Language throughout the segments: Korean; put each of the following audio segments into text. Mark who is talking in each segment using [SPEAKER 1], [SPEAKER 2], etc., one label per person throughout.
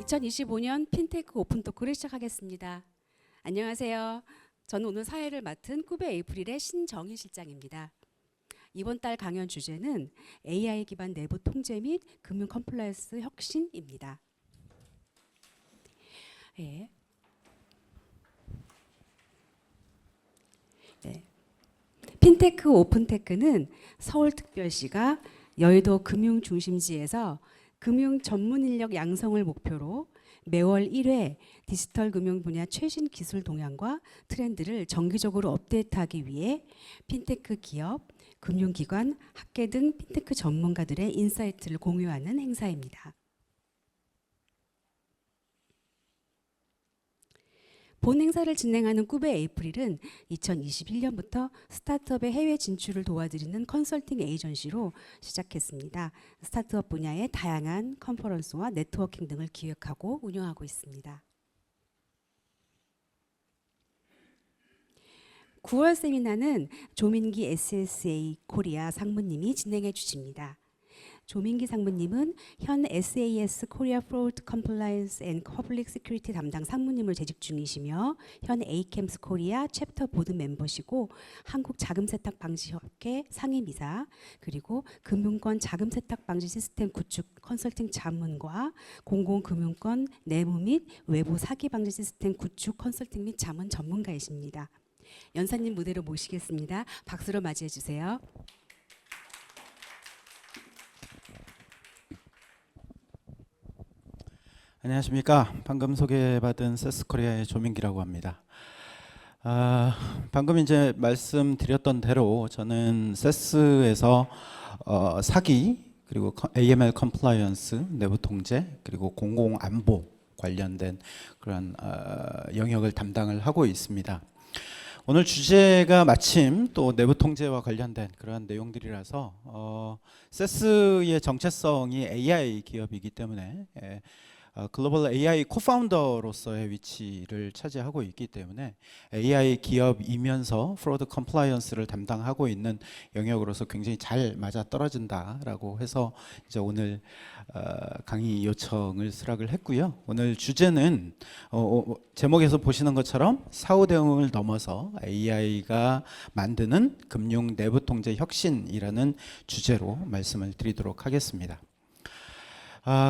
[SPEAKER 1] 2025년 핀테크 오픈 토크를 시작하겠습니다. 안녕하세요. 저는 오늘 사회를 맡은 쿠베 에이프릴의 신정희 실장입니다. 이번 달 강연 주제는 AI 기반 내부 통제 및 금융 컴플라이언스 혁신입니다. 네. 핀테크 오픈테크는 서울특별시가 여의도 금융중심지에서 금융 전문 인력 양성을 목표로 매월 1회 디지털 금융 분야 최신 기술 동향과 트렌드를 정기적으로 업데이트하기 위해 핀테크 기업, 금융기관, 학계 등 핀테크 전문가들의 인사이트를 공유하는 행사입니다. 본 행사를 진행하는 쿠베 에이프릴은 2021년부터 스타트업의 해외 진출을 도와드리는 컨설팅 에이전시로 시작했습니다. 스타트업 분야의 다양한 컨퍼런스와 네트워킹 등을 기획하고 운영하고 있습니다. 9월 세미나는 조민기 SSA 코리아 상무님이 진행해 주십니다. 조민기 상무님은 현 SAS 코리아 프로드 컴플라이언스 앤 퍼블릭 시큐리티 담당 상무님을 재직 중이시며 현 에이캠스 코리아 챕터 보드 멤버시고 한국 자금 세탁 방지 협회 상임이사, 그리고 금융권 자금 세탁 방지 시스템 구축 컨설팅 자문과 공공금융권 내부 및 외부 사기 방지 시스템 구축 컨설팅 및 자문 전문가이십니다. 연사님 무대로 모시겠습니다. 박수로 맞이해 주세요.
[SPEAKER 2] 안녕하십니까. 방금 소개받은 세스코리아의 조민기라고 합니다. 방금 이제 말씀드렸던 대로 저는 세스에서 사기, 그리고 AML 컴플라이언스, 내부 통제, 그리고 공공 안보 관련된 그런 영역을 담당을 하고 있습니다. 오늘 주제가 마침 또 내부 통제와 관련된 그러한 내용들이라서 세스의 정체성이 AI 기업이기 때문에 글로벌 AI 코파운더로서의 위치를 차지하고 있기 때문에 AI 기업이면서 프로드 컴플라이언스를 담당하고 있는 영역으로서 굉장히 잘 맞아떨어진다라고 해서 이제 오늘 강의 요청을 수락을 했고요. 오늘 주제는 제목에서 보시는 것처럼 사후 대응을 넘어서 AI가 만드는 금융 내부 통제 혁신이라는 주제로 말씀을 드리도록 하겠습니다.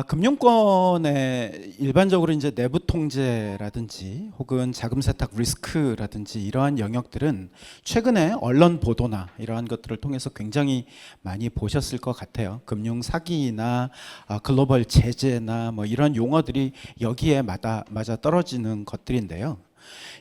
[SPEAKER 2] 금융권의 일반적으로 이제 내부 통제라든지 혹은 자금 세탁 리스크라든지 이러한 영역들은 최근에 언론 보도나 이러한 것들을 통해서 굉장히 많이 보셨을 것 같아요. 금융 사기나 글로벌 제재나 뭐 이런 용어들이 여기에 맞아 떨어지는 것들인데요.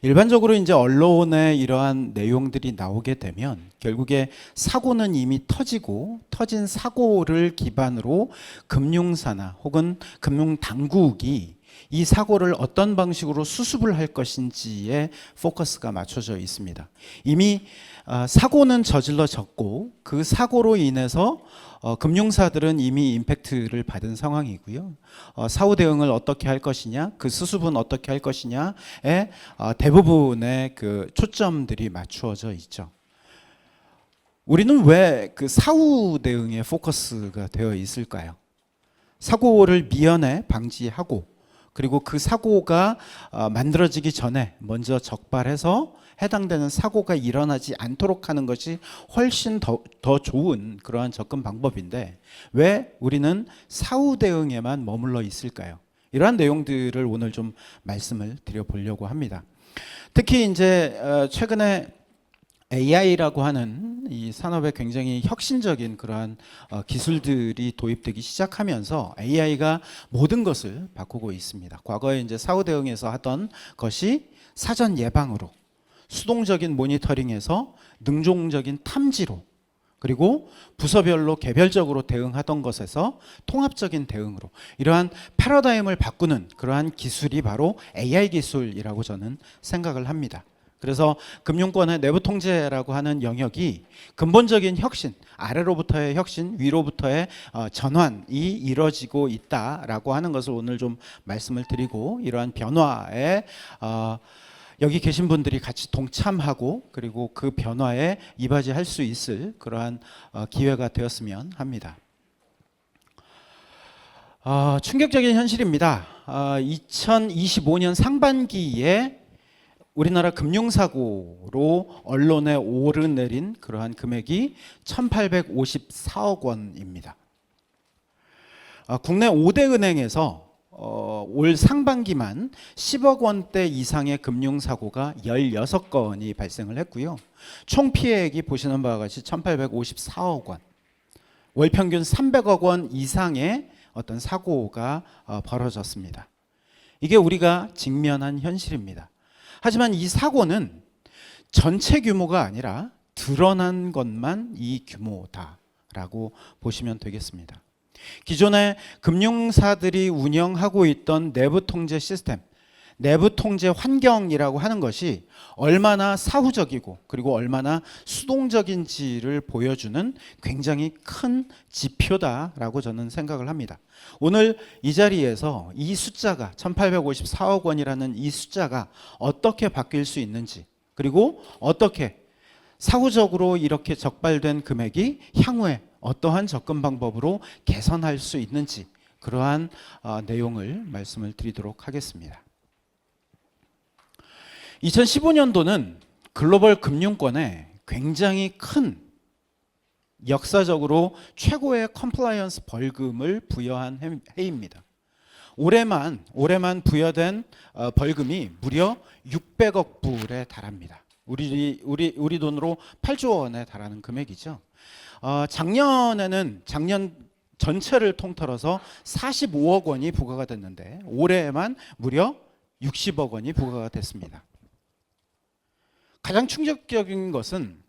[SPEAKER 2] 일반적으로 이제 언론에 이러한 내용들이 나오게 되면 결국에 사고는 이미 터지고 터진 사고를 기반으로 금융사나 혹은 금융당국이 이 사고를 어떤 방식으로 수습을 할 것인지에 포커스가 맞춰져 있습니다. 이미 사고는 저질러졌고 그 사고로 인해서 금융사들은 이미 임팩트를 받은 상황이고요. 사후 대응을 어떻게 할 것이냐, 그 수습은 어떻게 할 것이냐에 대부분의 그 초점들이 맞추어져 있죠. 우리는 왜 그 사후 대응에 포커스가 되어 있을까요? 사고를 미연에 방지하고 그리고 그 사고가 만들어지기 전에 먼저 적발해서 해당되는 사고가 일어나지 않도록 하는 것이 훨씬 더 좋은 그러한 접근 방법인데 왜 우리는 사후 대응에만 머물러 있을까요? 이러한 내용들을 오늘 좀 말씀을 드려보려고 합니다. 특히 이제 최근에 AI라고 하는 이 산업에 굉장히 혁신적인 그러한 기술들이 도입되기 시작하면서 AI가 모든 것을 바꾸고 있습니다. 과거에 이제 사후 대응에서 하던 것이 사전 예방으로, 수동적인 모니터링에서 능동적인 탐지로, 그리고 부서별로 개별적으로 대응하던 것에서 통합적인 대응으로 이러한 패러다임을 바꾸는 그러한 기술이 바로 AI 기술이라고 저는 생각을 합니다. 그래서 금융권의 내부 통제라고 하는 영역이 근본적인 혁신, 아래로부터의 혁신, 위로부터의 전환이 이루어지고 있다라고 하는 것을 오늘 좀 말씀을 드리고 이러한 변화에 여기 계신 분들이 같이 동참하고 그리고 그 변화에 이바지할 수 있을 그러한 기회가 되었으면 합니다. 충격적인 현실입니다. 2025년 상반기에 우리나라 금융사고로 언론에 오르내린 그러한 금액이 1,854억 원입니다. 국내 5대 은행에서 올 상반기만 10억 원대 이상의 금융사고가 16건이 발생을 했고요. 총 피해액이 보시는 바와 같이 1,854억 원, 월 평균 300억 원 이상의 어떤 사고가 벌어졌습니다. 이게 우리가 직면한 현실입니다. 하지만 이 사고는 전체 규모가 아니라 드러난 것만 이 규모다라고 보시면 되겠습니다. 기존에 금융사들이 운영하고 있던 내부 통제 시스템, 내부 통제 환경이라고 하는 것이 얼마나 사후적이고 그리고 얼마나 수동적인지를 보여주는 굉장히 큰 지표다라고 저는 생각을 합니다. 오늘 이 자리에서 이 숫자가 1,854억 원이라는 이 숫자가 어떻게 바뀔 수 있는지, 그리고 어떻게 사후적으로 이렇게 적발된 금액이 향후에 어떠한 접근 방법으로 개선할 수 있는지, 그러한 내용을 말씀을 드리도록 하겠습니다. 2015년도는 글로벌 금융권에 굉장히 큰 역사적으로 최고의 컴플라이언스 벌금을 부여한 해입니다. 올해만 부여된 벌금이 무려 600억 불에 달합니다. 우리 돈으로 8조 원에 달하는 금액이죠. 작년 전체를 통틀어서 45억 원이 부과가 됐는데 올해에만 무려 60억 원이 부과가 됐습니다. 가장 충격적인 것은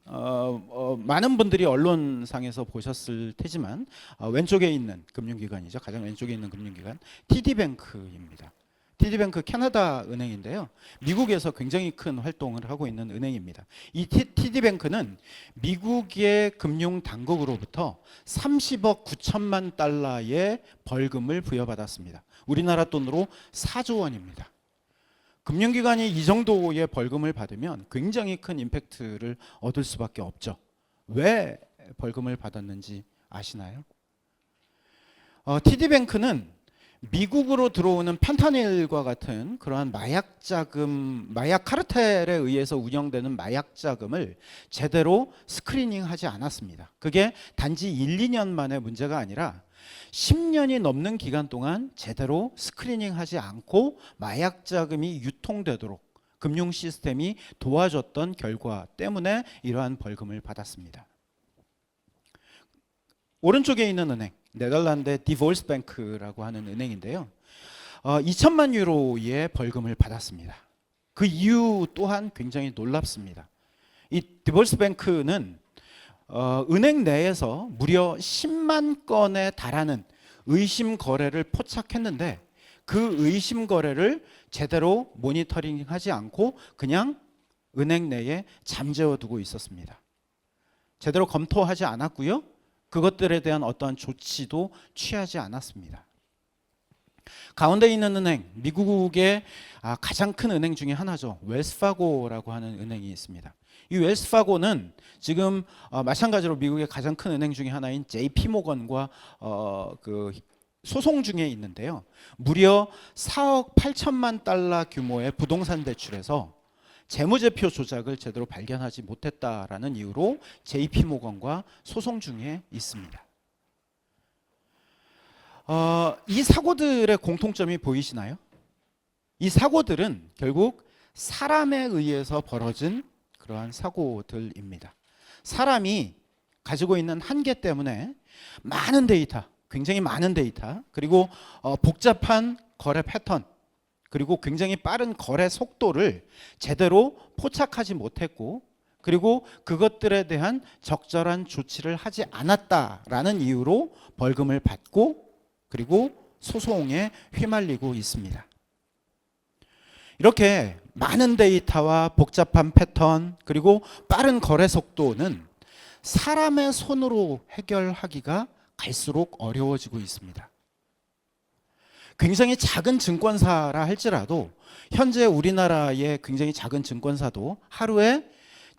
[SPEAKER 2] 많은 분들이 언론상에서 보셨을 테지만 왼쪽에 있는 금융기관이죠. 가장 왼쪽에 있는 금융기관 TD뱅크입니다. TD뱅크 캐나다 은행인데요. 미국에서 굉장히 큰 활동을 하고 있는 은행입니다. 이 TD뱅크는 미국의 금융당국으로부터 30억 9천만 달러의 벌금을 부여받았습니다. 우리나라 돈으로 4조 원입니다. 금융기관이 이 정도의 벌금을 받으면 굉장히 큰 임팩트를 얻을 수밖에 없죠. 왜 벌금을 받았는지 아시나요? TD뱅크는 미국으로 들어오는 펜타닐과 같은 그러한 마약 카르텔에 의해서 운영되는 마약 자금을 제대로 스크리닝하지 않았습니다. 그게 단지 1, 2년 만의 문제가 아니라 10년이 넘는 기간 동안 제대로 스크리닝하지 않고 마약 자금이 유통되도록 금융 시스템이 도와줬던 결과 때문에 이러한 벌금을 받았습니다. 오른쪽에 있는 은행, 네덜란드의 디볼스뱅크라고 하는 은행인데요. 2천만 유로의 벌금을 받았습니다. 그 이유 또한 굉장히 놀랍습니다. 이 디볼스뱅크는 은행 내에서 무려 10만 건에 달하는 의심 거래를 포착했는데 그 의심 거래를 제대로 모니터링하지 않고 그냥 은행 내에 잠재워 두고 있었습니다. 제대로 검토하지 않았고요. 그것들에 대한 어떠한 조치도 취하지 않았습니다. 가운데 있는 은행, 미국의 가장 큰 은행 중에 하나죠. 웰스파고라고 하는 은행이 있습니다. 이 웰스파고는 지금 마찬가지로 미국의 가장 큰 은행 중에 하나인 JP모건과 그 소송 중에 있는데요. 무려 4억 8천만 달러 규모의 부동산 대출에서 재무제표 조작을 제대로 발견하지 못했다라는 이유로 JP모건과 소송 중에 있습니다. 이 사고들의 공통점이 보이시나요? 이 사고들은 결국 사람에 의해서 벌어진 그러한 사고들입니다. 사람이 가지고 있는 한계 때문에 많은 데이터, 굉장히 많은 데이터, 그리고 복잡한 거래 패턴, 그리고 굉장히 빠른 거래 속도를 제대로 포착하지 못했고, 그리고 그것들에 대한 적절한 조치를 하지 않았다라는 이유로 벌금을 받고 그리고 소송에 휘말리고 있습니다. 이렇게 많은 데이터와 복잡한 패턴 그리고 빠른 거래 속도는 사람의 손으로 해결하기가 갈수록 어려워지고 있습니다. 굉장히 작은 증권사라 할지라도 현재 우리나라의 굉장히 작은 증권사도 하루에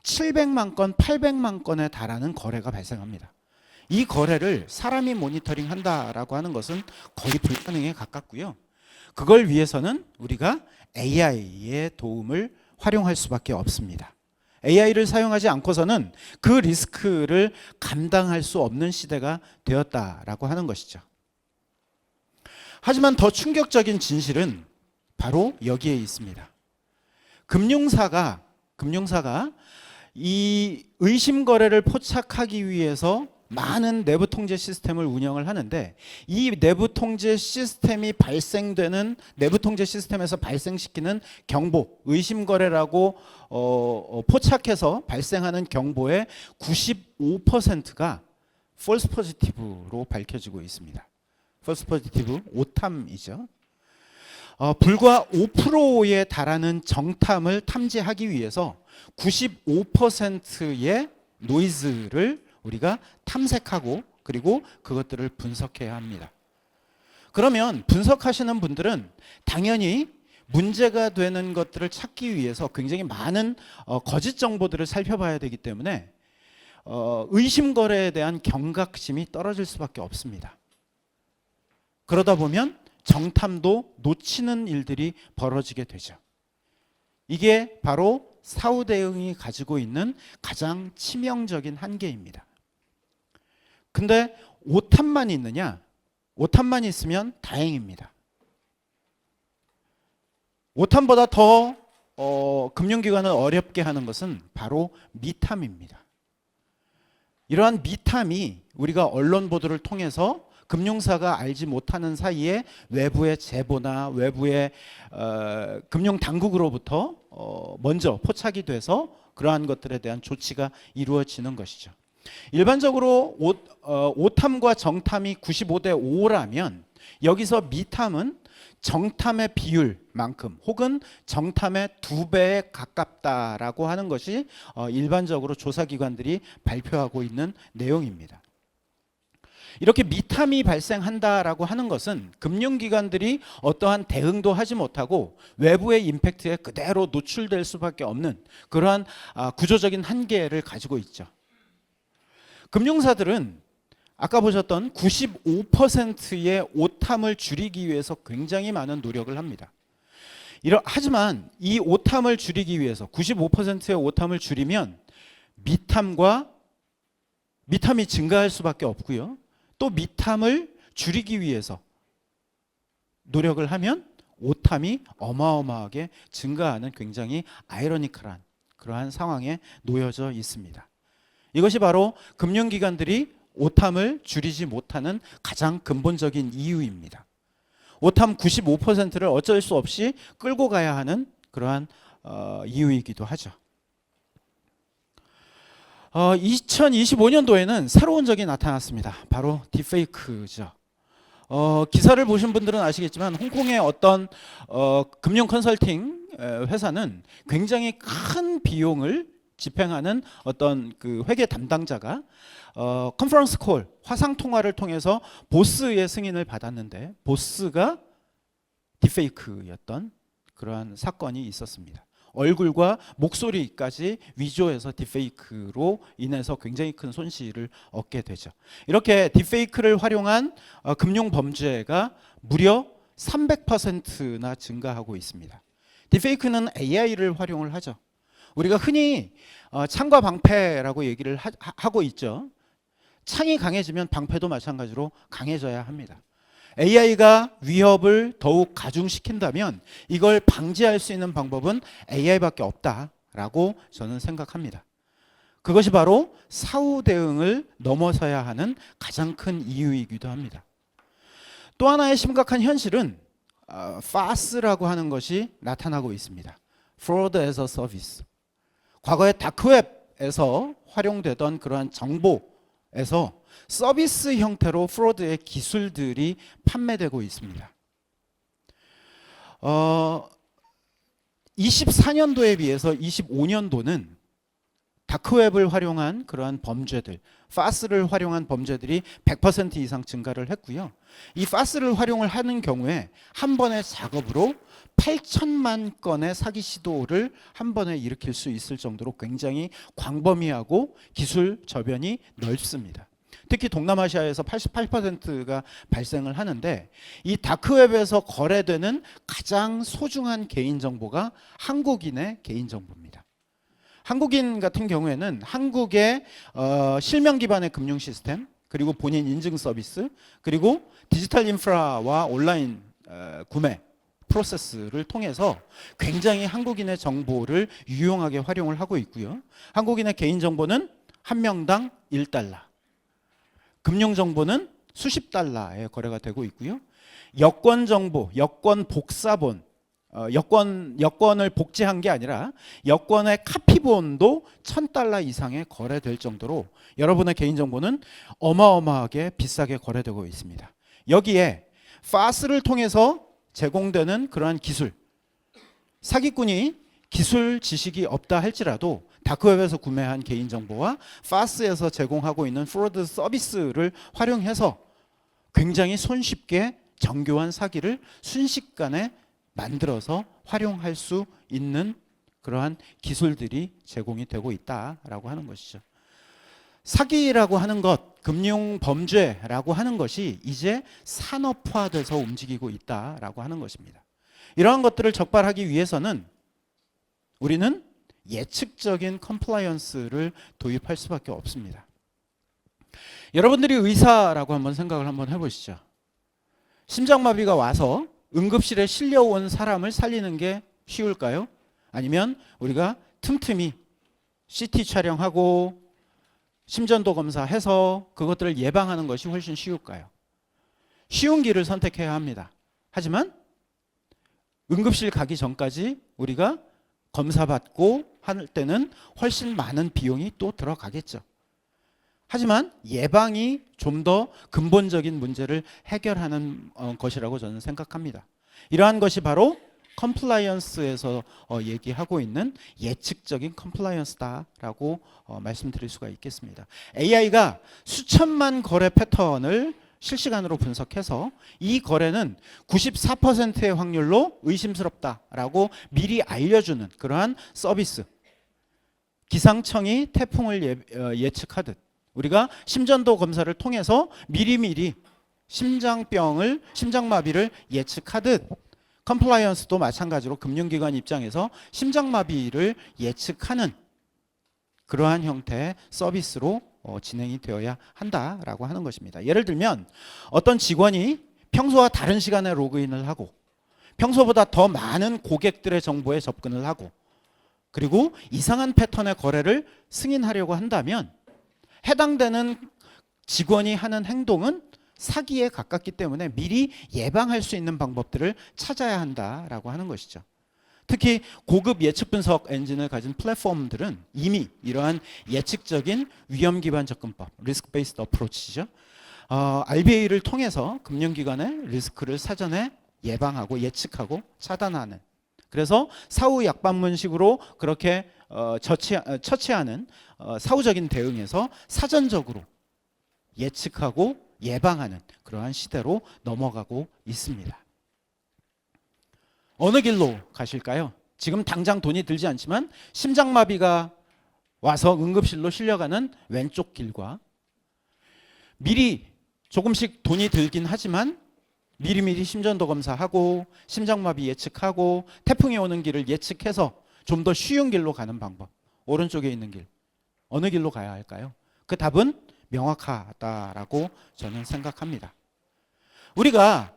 [SPEAKER 2] 700만 건, 800만 건에 달하는 거래가 발생합니다. 이 거래를 사람이 모니터링 한다라고 하는 것은 거의 불가능에 가깝고요. 그걸 위해서는 우리가 AI의 도움을 활용할 수밖에 없습니다. AI를 사용하지 않고서는 그 리스크를 감당할 수 없는 시대가 되었다라고 하는 것이죠. 하지만 더 충격적인 진실은 바로 여기에 있습니다. 금융사가 이 의심 거래를 포착하기 위해서 많은 내부 통제 시스템을 운영을 하는데, 이 내부 통제 시스템이 발생되는, 내부 통제 시스템에서 발생시키는 경보, 의심 거래라고 포착해서 발생하는 경보의 95%가 false positive로 밝혀지고 있습니다. false positive, 오탐이죠. 불과 5%에 달하는 정탐을 탐지하기 위해서 95%의 노이즈를 우리가 탐색하고 그리고 그것들을 분석해야 합니다. 그러면 분석하시는 분들은 당연히 문제가 되는 것들을 찾기 위해서 굉장히 많은 거짓 정보들을 살펴봐야 되기 때문에 의심 거래에 대한 경각심이 떨어질 수밖에 없습니다. 그러다 보면 정탐도 놓치는 일들이 벌어지게 되죠. 이게 바로 사후 대응이 가지고 있는 가장 치명적인 한계입니다. 근데 오탐만 있느냐? 오탐만 있으면 다행입니다. 오탐보다 더 금융기관을 어렵게 하는 것은 바로 미탐입니다. 이러한 미탐이 우리가 언론 보도를 통해서 금융사가 알지 못하는 사이에 외부의 제보나 외부의 금융 당국으로부터 먼저 포착이 돼서 그러한 것들에 대한 조치가 이루어지는 것이죠. 일반적으로 오탐과 정탐이 95대 5라면 여기서 미탐은 정탐의 비율만큼 혹은 정탐의 2배에 가깝다라고 하는 것이 일반적으로 조사기관들이 발표하고 있는 내용입니다. 이렇게 미탐이 발생한다라고 하는 것은 금융기관들이 어떠한 대응도 하지 못하고 외부의 임팩트에 그대로 노출될 수밖에 없는 그러한 구조적인 한계를 가지고 있죠. 금융사들은 아까 보셨던 95%의 오탐을 줄이기 위해서 굉장히 많은 노력을 합니다. 하지만 이 오탐을 줄이기 위해서 95%의 오탐을 줄이면 미탐이 증가할 수밖에 없고요. 또 미탐을 줄이기 위해서 노력을 하면 오탐이 어마어마하게 증가하는 굉장히 아이러니컬한 그러한 상황에 놓여져 있습니다. 이것이 바로 금융기관들이 오탐을 줄이지 못하는 가장 근본적인 이유입니다. 오탐 95%를 어쩔 수 없이 끌고 가야 하는 그러한 이유이기도 하죠. 2025년도에는 새로운 적이 나타났습니다. 바로 딥페이크죠. 기사를 보신 분들은 아시겠지만 홍콩의 어떤 금융 컨설팅 회사는 굉장히 큰 비용을 집행하는 어떤 그 회계 담당자가 컨퍼런스 콜, 화상 통화를 통해서 보스의 승인을 받았는데 보스가 딥페이크였던 그러한 사건이 있었습니다. 얼굴과 목소리까지 위조해서 딥페이크로 인해서 굉장히 큰 손실을 얻게 되죠. 이렇게 딥페이크를 활용한 금융 범죄가 무려 300%나 증가하고 있습니다. 딥페이크는 AI를 활용을 하죠. 우리가 흔히 창과 방패라고 얘기를 하고 있죠. 창이 강해지면 방패도 마찬가지로 강해져야 합니다. AI가 위협을 더욱 가중시킨다면 이걸 방지할 수 있는 방법은 AI밖에 없다라고 저는 생각합니다. 그것이 바로 사후 대응을 넘어서야 하는 가장 큰 이유이기도 합니다. 또 하나의 심각한 현실은 FAS라고 하는 것이 나타나고 있습니다. Fraud as a Service. 과거에 다크웹에서 활용되던 그러한 정보에서 서비스 형태로 프로드의 기술들이 판매되고 있습니다. 24년도에 비해서 25년도는 다크웹을 활용한 그러한 범죄들, 파스를 활용한 범죄들이 100% 이상 증가를 했고요. 이 파스를 활용을 하는 경우에 한 번의 작업으로 8천만 건의 사기 시도를 한 번에 일으킬 수 있을 정도로 굉장히 광범위하고 기술 저변이 넓습니다. 특히 동남아시아에서 88%가 발생을 하는데, 이 다크웹에서 거래되는 가장 소중한 개인정보가 한국인의 개인정보입니다. 한국인 같은 경우에는 한국의 실명 기반의 금융 시스템, 그리고 본인 인증 서비스, 그리고 디지털 인프라와 온라인 구매 프로세스를 통해서 굉장히 한국인의 정보를 유용하게 활용을 하고 있고요. 한국인의 개인정보는 한 명당 1달러, 금융정보는 수십 달러에 거래가 되고 있고요. 여권 정보, 여권 복사본, 여권을 복제한 게 아니라 여권의 카피본도 1,000달러 이상에 거래될 정도로 여러분의 개인정보는 어마어마하게 비싸게 거래되고 있습니다. 여기에 파스를 통해서 제공되는 그러한 기술, 사기꾼이 기술 지식이 없다 할지라도 다크웹에서 구매한 개인정보와 파스에서 제공하고 있는 프로드 서비스를 활용해서 굉장히 손쉽게 정교한 사기를 순식간에 만들어서 활용할 수 있는 그러한 기술들이 제공이 되고 있다라고 하는 것이죠. 사기라고 하는 것, 금융 범죄라고 하는 것이 이제 산업화돼서 움직이고 있다라고 하는 것입니다. 이러한 것들을 적발하기 위해서는 우리는 예측적인 컴플라이언스를 도입할 수밖에 없습니다. 여러분들이 의사라고 한번 생각을 한번 해보시죠. 심장마비가 와서 응급실에 실려온 사람을 살리는 게 쉬울까요? 아니면 우리가 틈틈이 CT 촬영하고 심전도 검사해서 그것들을 예방하는 것이 훨씬 쉬울까요? 쉬운 길을 선택해야 합니다. 하지만 응급실 가기 전까지 우리가 검사받고 할 때는 훨씬 많은 비용이 또 들어가겠죠. 하지만 예방이 좀 더 근본적인 문제를 해결하는 것이라고 저는 생각합니다. 이러한 것이 바로 컴플라이언스에서 얘기하고 있는 예측적인 컴플라이언스다라고 말씀드릴 수가 있겠습니다. AI가 수천만 거래 패턴을 실시간으로 분석해서 이 거래는 94%의 확률로 의심스럽다라고 미리 알려주는 그러한 서비스. 기상청이 태풍을 예측하듯 우리가 심전도 검사를 통해서 미리미리 심장마비를 예측하듯 컴플라이언스도 마찬가지로 금융기관 입장에서 심장마비를 예측하는 그러한 형태의 서비스로 진행이 되어야 한다라고 하는 것입니다. 예를 들면 어떤 직원이 평소와 다른 시간에 로그인을 하고 평소보다 더 많은 고객들의 정보에 접근을 하고 그리고 이상한 패턴의 거래를 승인하려고 한다면 해당되는 직원이 하는 행동은 사기에 가깝기 때문에 미리 예방할 수 있는 방법들을 찾아야 한다라고 하는 것이죠. 특히 고급 예측 분석 엔진을 가진 플랫폼들은 이미 이러한 예측적인 위험 기반 접근법, 리스크 베이스드 어프로치죠. RBA를 통해서 금융기관의 리스크를 사전에 예방하고 예측하고 차단하는, 그래서 사후 약방문식으로 그렇게 처치하는 사후적인 대응에서 사전적으로 예측하고 예방하는 그러한 시대로 넘어가고 있습니다. 어느 길로 가실까요? 지금 당장 돈이 들지 않지만 심장마비가 와서 응급실로 실려가는 왼쪽 길과 미리 조금씩 돈이 들긴 하지만 미리미리 심전도 검사하고 심장마비 예측하고 태풍이 오는 길을 예측해서 좀 더 쉬운 길로 가는 방법, 오른쪽에 있는 길, 어느 길로 가야 할까요? 그 답은 명확하다라고 저는 생각합니다. 우리가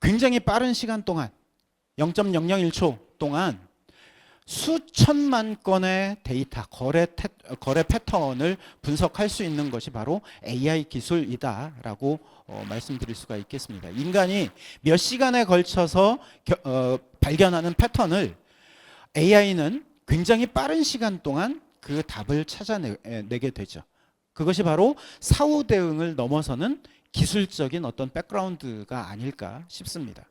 [SPEAKER 2] 굉장히 빠른 시간 동안 0.001초 동안 수천만 건의 데이터, 거래 패턴을 분석할 수 있는 것이 바로 AI 기술이다라고 말씀드릴 수가 있겠습니다. 인간이 몇 시간에 걸쳐서 발견하는 패턴을 AI는 굉장히 빠른 시간 동안 그 답을 찾아내게 되죠. 그것이 바로 사후 대응을 넘어서는 기술적인 어떤 백그라운드가 아닐까 싶습니다.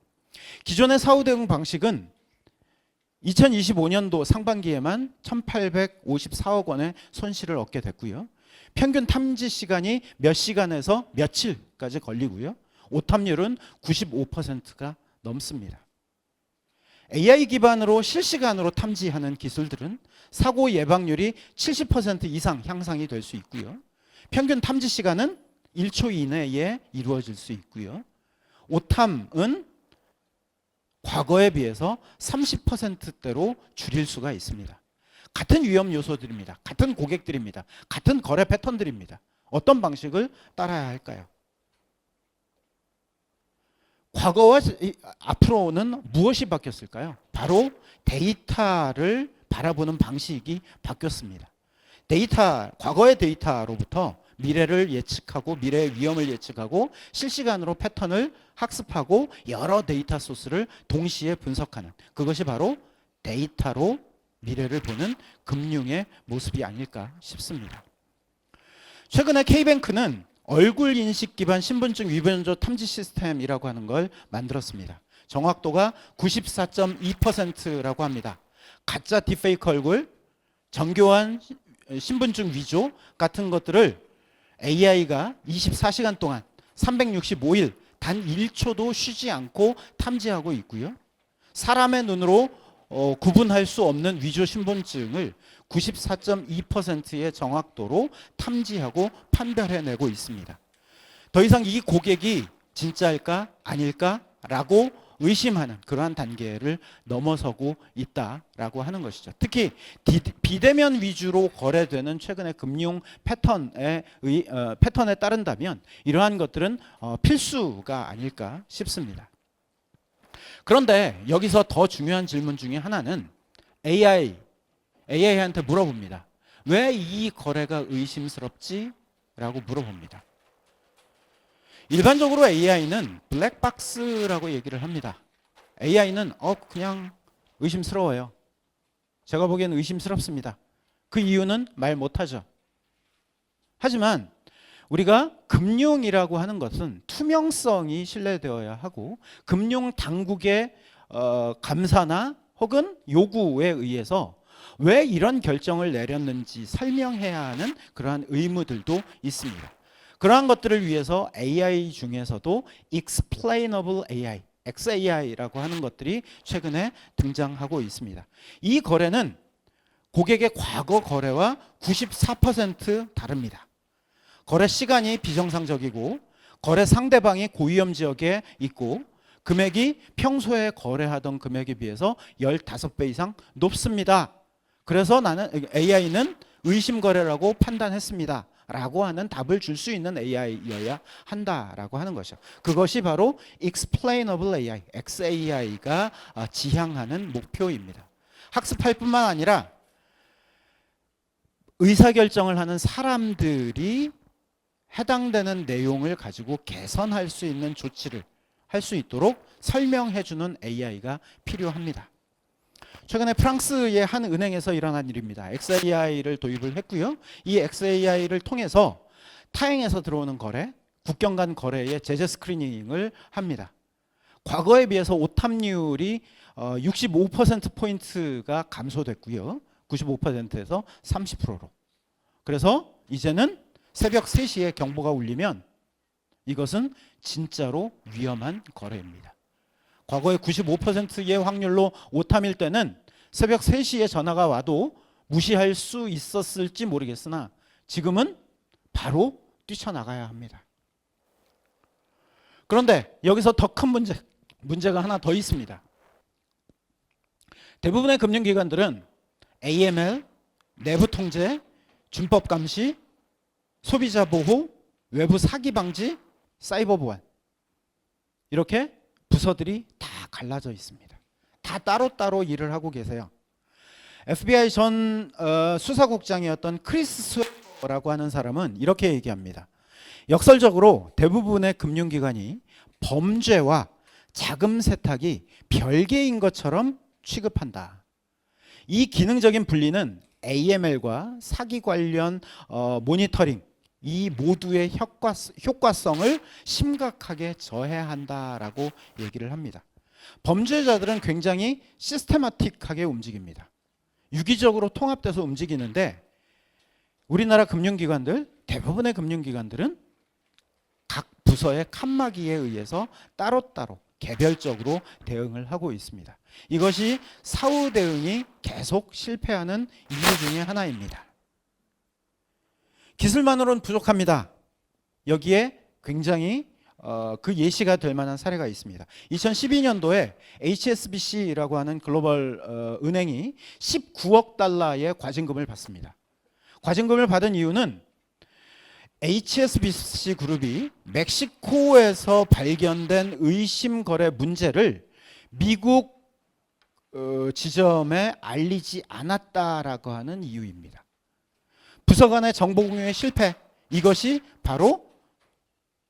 [SPEAKER 2] 기존의 사후 대응 방식은 2025년도 상반기에만 1,854억 원의 손실을 얻게 됐고요. 평균 탐지 시간이 몇 시간에서 며칠까지 걸리고요. 오탐률은 95%가 넘습니다. AI 기반으로 실시간으로 탐지하는 기술들은 사고 예방률이 70% 이상 향상이 될 수 있고요. 평균 탐지 시간은 1초 이내에 이루어질 수 있고요. 오탐은 과거에 비해서 30%대로 줄일 수가 있습니다. 같은 위험 요소들입니다. 같은 고객들입니다. 같은 거래 패턴들입니다. 어떤 방식을 따라야 할까요? 과거와 앞으로는 무엇이 바뀌었을까요? 바로 데이터를 바라보는 방식이 바뀌었습니다. 과거의 데이터로부터 미래를 예측하고 미래의 위험을 예측하고 실시간으로 패턴을 학습하고 여러 데이터 소스를 동시에 분석하는 그것이 바로 데이터로 미래를 보는 금융의 모습이 아닐까 싶습니다. 최근에 K뱅크는 얼굴 인식 기반 신분증 위변조 탐지 시스템이라고 하는 걸 만들었습니다. 정확도가 94.2%라고 합니다. 가짜 딥페이크 얼굴, 정교한 신분증 위조 같은 것들을 AI가 24시간 동안 365일 단 1초도 쉬지 않고 탐지하고 있고요. 사람의 눈으로 구분할 수 없는 위조 신분증을 94.2%의 정확도로 탐지하고 판별해내고 있습니다. 더 이상 이 고객이 진짜일까 아닐까라고 의심하는 그러한 단계를 넘어서고 있다라고 하는 것이죠. 특히 비대면 위주로 거래되는 최근의 금융 패턴에 따른다면 이러한 것들은 필수가 아닐까 싶습니다. 그런데 여기서 더 중요한 질문 중에 하나는 AI한테 물어봅니다. 왜 이 거래가 의심스럽지? 라고 물어봅니다. 일반적으로 AI는 블랙박스라고 얘기를 합니다. AI는 그냥 의심스러워요. 제가 보기엔 의심스럽습니다. 그 이유는 말 못하죠. 하지만 우리가 금융이라고 하는 것은 투명성이 신뢰되어야 하고 금융 당국의 감사나 혹은 요구에 의해서 왜 이런 결정을 내렸는지 설명해야 하는 그러한 의무들도 있습니다. 그러한 것들을 위해서 AI 중에서도 Explainable AI, XAI라고 하는 것들이 최근에 등장하고 있습니다. 이 거래는 고객의 과거 거래와 94% 다릅니다. 거래 시간이 비정상적이고 거래 상대방이 고위험 지역에 있고 금액이 평소에 거래하던 금액에 비해서 15배 이상 높습니다. 그래서 AI는 의심 거래라고 판단했습니다. 라고 하는 답을 줄 수 있는 AI여야 한다라고 하는 것이죠. 그것이 바로 Explainable AI, XAI가 지향하는 목표입니다. 학습할 뿐만 아니라 의사결정을 하는 사람들이 해당되는 내용을 가지고 개선할 수 있는 조치를 할 수 있도록 설명해주는 AI가 필요합니다. 최근에 프랑스의 한 은행에서 일어난 일입니다. XAI를 도입을 했고요. 이 XAI를 통해서 타행에서 들어오는 거래, 국경 간 거래의 제재 스크리닝을 합니다. 과거에 비해서 오탐률이 65%포인트가 감소됐고요. 95%에서 30%로. 그래서 이제는 새벽 3시에 경보가 울리면 이것은 진짜로 위험한 거래입니다. 과거에 95%의 확률로 오탐일 때는 새벽 3시에 전화가 와도 무시할 수 있었을지 모르겠으나 지금은 바로 뛰쳐나가야 합니다. 그런데 여기서 더 큰 문제가 하나 더 있습니다. 대부분의 금융기관들은 AML, 내부 통제, 준법 감시, 소비자 보호, 외부 사기 방지, 사이버 보안 이렇게 부서들이 다 갈라져 있습니다. 다 따로따로 일을 하고 계세요. FBI 전 수사국장이었던 크리스 스웨퍼라고 하는 사람은 이렇게 얘기합니다. 역설적으로 대부분의 금융기관이 범죄와 자금 세탁이 별개인 것처럼 취급한다. 이 기능적인 분리는 AML과 사기 관련 모니터링 이 모두의 효과성을 심각하게 저해한다라고 얘기를 합니다. 범죄자들은 굉장히 시스테마틱하게 움직입니다. 유기적으로 통합돼서 움직이는데 우리나라 금융기관들, 대부분의 금융기관들은 각 부서의 칸막이에 의해서 따로따로 개별적으로 대응을 하고 있습니다. 이것이 사후 대응이 계속 실패하는 이유 중에 하나입니다. 기술만으로는 부족합니다. 여기에 굉장히 그 예시가 될 만한 사례가 있습니다. 2012년도에 HSBC라고 하는 글로벌 은행이 19억 달러의 과징금을 받습니다. 과징금을 받은 이유는 HSBC 그룹이 멕시코에서 발견된 의심 거래 문제를 미국 지점에 알리지 않았다라고 하는 이유입니다. 부서 간의 정보 공유의 실패, 이것이 바로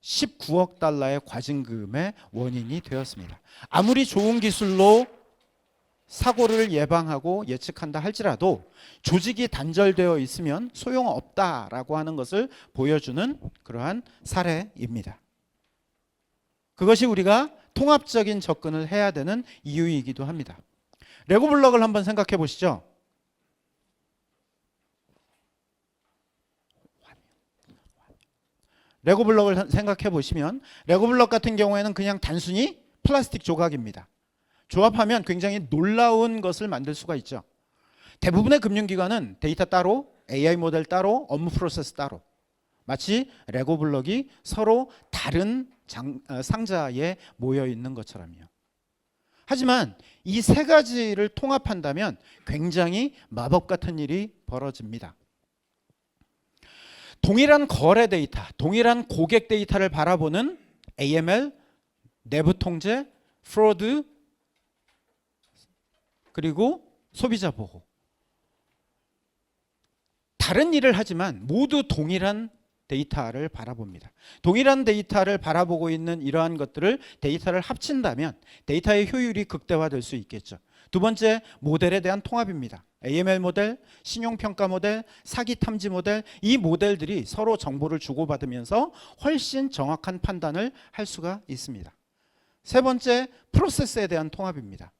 [SPEAKER 2] 19억 달러의 과징금의 원인이 되었습니다. 아무리 좋은 기술로 사고를 예방하고 예측한다 할지라도 조직이 단절되어 있으면 소용없다라고 하는 것을 보여주는 그러한 사례입니다. 그것이 우리가 통합적인 접근을 해야 되는 이유이기도 합니다. 레고 블럭을 한번 생각해 보시죠. 레고 블럭을 생각해 보시면 레고 블럭 같은 경우에는 그냥 단순히 플라스틱 조각입니다. 조합하면 굉장히 놀라운 것을 만들 수가 있죠. 대부분의 금융기관은 데이터 따로, AI 모델 따로, 업무 프로세스 따로. 마치 레고 블럭이 서로 다른 상자에 모여 있는 것처럼요. 하지만 이 세 가지를 통합한다면 굉장히 마법 같은 일이 벌어집니다. 동일한 거래 데이터, 동일한 고객 데이터를 바라보는 AML, 내부 통제, 프로드, 그리고 소비자 보호. 다른 일을 하지만 모두 동일한 데이터를 바라봅니다. 동일한 데이터를 바라보고 있는 이러한 것들을 데이터를 합친다면 데이터의 효율이 극대화될 수 있겠죠. 두 번째, 모델에 대한 통합입니다. AML 모델, 신용평가 모델, 사기 탐지 모델, 이 모델들이 서로 정보를 주고받으면서 훨씬 정확한 판단을 할 수가 있습니다. 세 번째, 프로세스에 대한 통합입니다.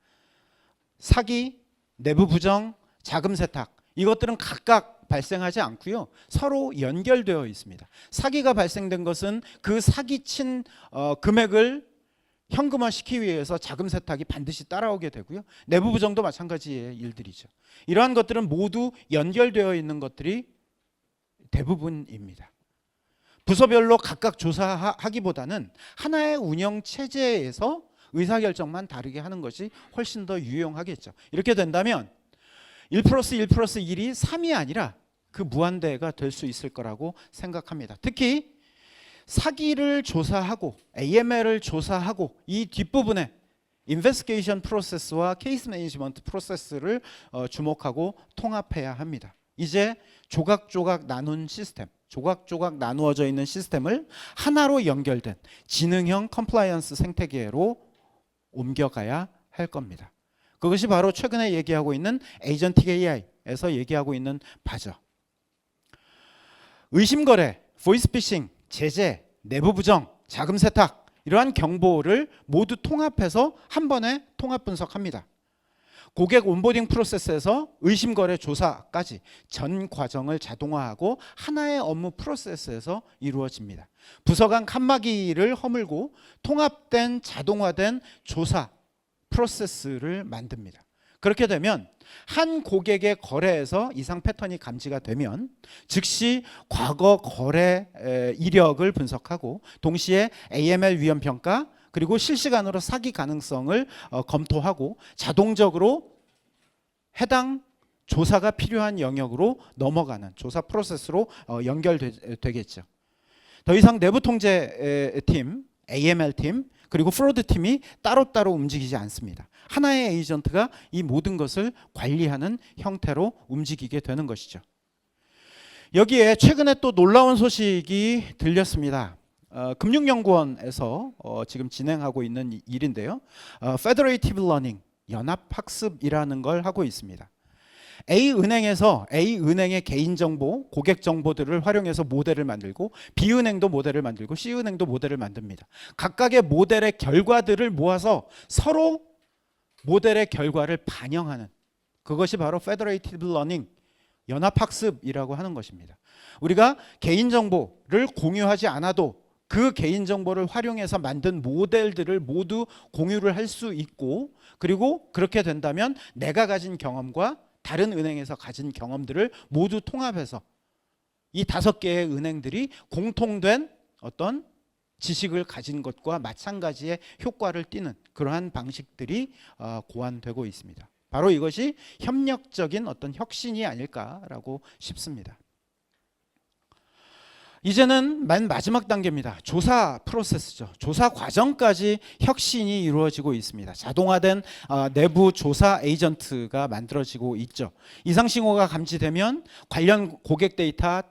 [SPEAKER 2] 사기, 내부 부정, 자금 세탁, 이것들은 각각 발생하지 않고요. 서로 연결되어 있습니다. 사기가 발생된 것은 그 사기친 금액을 현금화시키기 위해서 자금 세탁이 반드시 따라오게 되고요. 내부 부정도 마찬가지의 일들이죠. 이러한 것들은 모두 연결되어 있는 것들이 대부분입니다. 부서별로 각각 조사하기보다는 하나의 운영 체제에서 의사결정만 다르게 하는 것이 훨씬 더 유용하겠죠. 이렇게 된다면 1 플러스 1 플러스 1이 3이 아니라 그 무한대가 될 수 있을 거라고 생각합니다. 특히 사기를 조사하고 AML을 조사하고 이 뒷부분에 인베스티게이션 프로세스와 케이스 매니지먼트 프로세스를 주목하고 통합해야 합니다. 이제 조각조각 나눈 시스템, 조각조각 나누어져 있는 시스템을 하나로 연결된 지능형 컴플라이언스 생태계로 옮겨가야 할 겁니다. 그것이 바로 최근에 얘기하고 있는 에이전틱 AI에서 얘기하고 있는 바죠. 의심거래, 보이스피싱, 제재, 내부 부정, 자금 세탁, 이러한 경보를 모두 통합해서 한 번에 통합 분석합니다. 고객 온보딩 프로세스에서 의심거래 조사까지 전 과정을 자동화하고 하나의 업무 프로세스에서 이루어집니다. 부서 간 칸막이를 허물고 통합된 자동화된 조사 프로세스를 만듭니다. 그렇게 되면 한 고객의 거래에서 이상 패턴이 감지가 되면 즉시 과거 거래 이력을 분석하고 동시에 AML 위험 평가 그리고 실시간으로 사기 가능성을 검토하고 자동적으로 해당 조사가 필요한 영역으로 넘어가는 조사 프로세스로 연결되겠죠. 더 이상 내부 통제 팀, AML 팀 그리고 프로드 팀이 따로따로 움직이지 않습니다. 하나의 에이전트가 이 모든 것을 관리하는 형태로 움직이게 되는 것이죠. 여기에 최근에 또 놀라운 소식이 들렸습니다. 금융연구원에서 지금 진행하고 있는 일인데요. Federative Learning, 연합학습이라는 걸 하고 있습니다. A은행에서 A은행의 개인정보, 고객정보들을 활용해서 모델을 만들고 B은행도 모델을 만들고 C은행도 모델을 만듭니다. 각각의 모델의 결과들을 모아서 서로 모델의 결과를 반영하는 그것이 바로 Federative Learning, 연합학습이라고 하는 것입니다. 우리가 개인정보를 공유하지 않아도 그 개인정보를 활용해서 만든 모델들을 모두 공유를 할 수 있고 그리고 그렇게 된다면 내가 가진 경험과 다른 은행에서 가진 경험들을 모두 통합해서 이 5개의 은행들이 공통된 어떤 지식을 가진 것과 마찬가지의 효과를 띠는 그러한 방식들이 고안되고 있습니다. 바로 이것이 협력적인 어떤 혁신이 아닐까라고 싶습니다. 이제는 맨 마지막 단계입니다. 조사 프로세스죠. 조사 과정까지 혁신이 이루어지고 있습니다. 자동화된 내부 조사 에이전트가 만들어지고 있죠. 이상 신호가 감지되면 관련 고객 데이터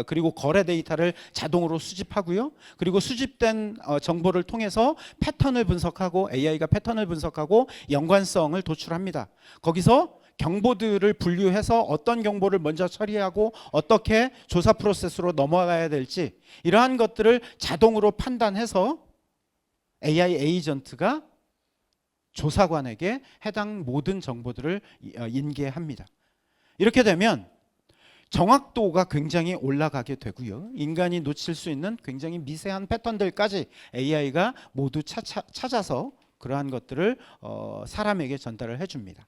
[SPEAKER 2] 그리고 거래 데이터를 자동으로 수집하고요. 그리고 수집된 정보를 통해서 패턴을 분석하고 AI가 패턴을 분석하고 연관성을 도출합니다. 거기서 경보들을 분류해서 어떤 경보를 먼저 처리하고 어떻게 조사 프로세스로 넘어가야 될지 이러한 것들을 자동으로 판단해서 AI 에이전트가 조사관에게 해당 모든 정보들을 인계합니다. 이렇게 되면 정확도가 굉장히 올라가게 되고요. 인간이 놓칠 수 있는 굉장히 미세한 패턴들까지 AI가 모두 찾아서 그러한 것들을 사람에게 전달을 해줍니다.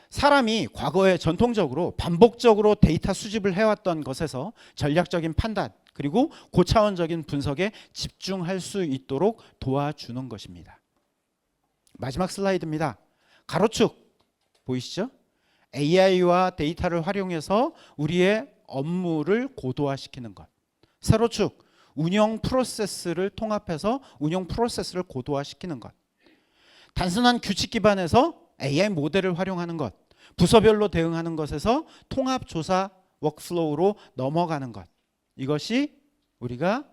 [SPEAKER 2] 사람이 과거에 전통적으로 반복적으로 데이터 수집을 해왔던 것에서 전략적인 판단 그리고 고차원적인 분석에 집중할 수 있도록 도와주는 것입니다. 마지막 슬라이드입니다. 가로축 보이시죠? AI와 데이터를 활용해서 우리의 업무를 고도화시키는 것. 세로축 운영 프로세스를 통합해서 운영 프로세스를 고도화시키는 것. 단순한 규칙 기반에서 AI 모델을 활용하는 것. 부서별로 대응하는 것에서 통합조사 워크플로우로 넘어가는 것. 이것이 우리가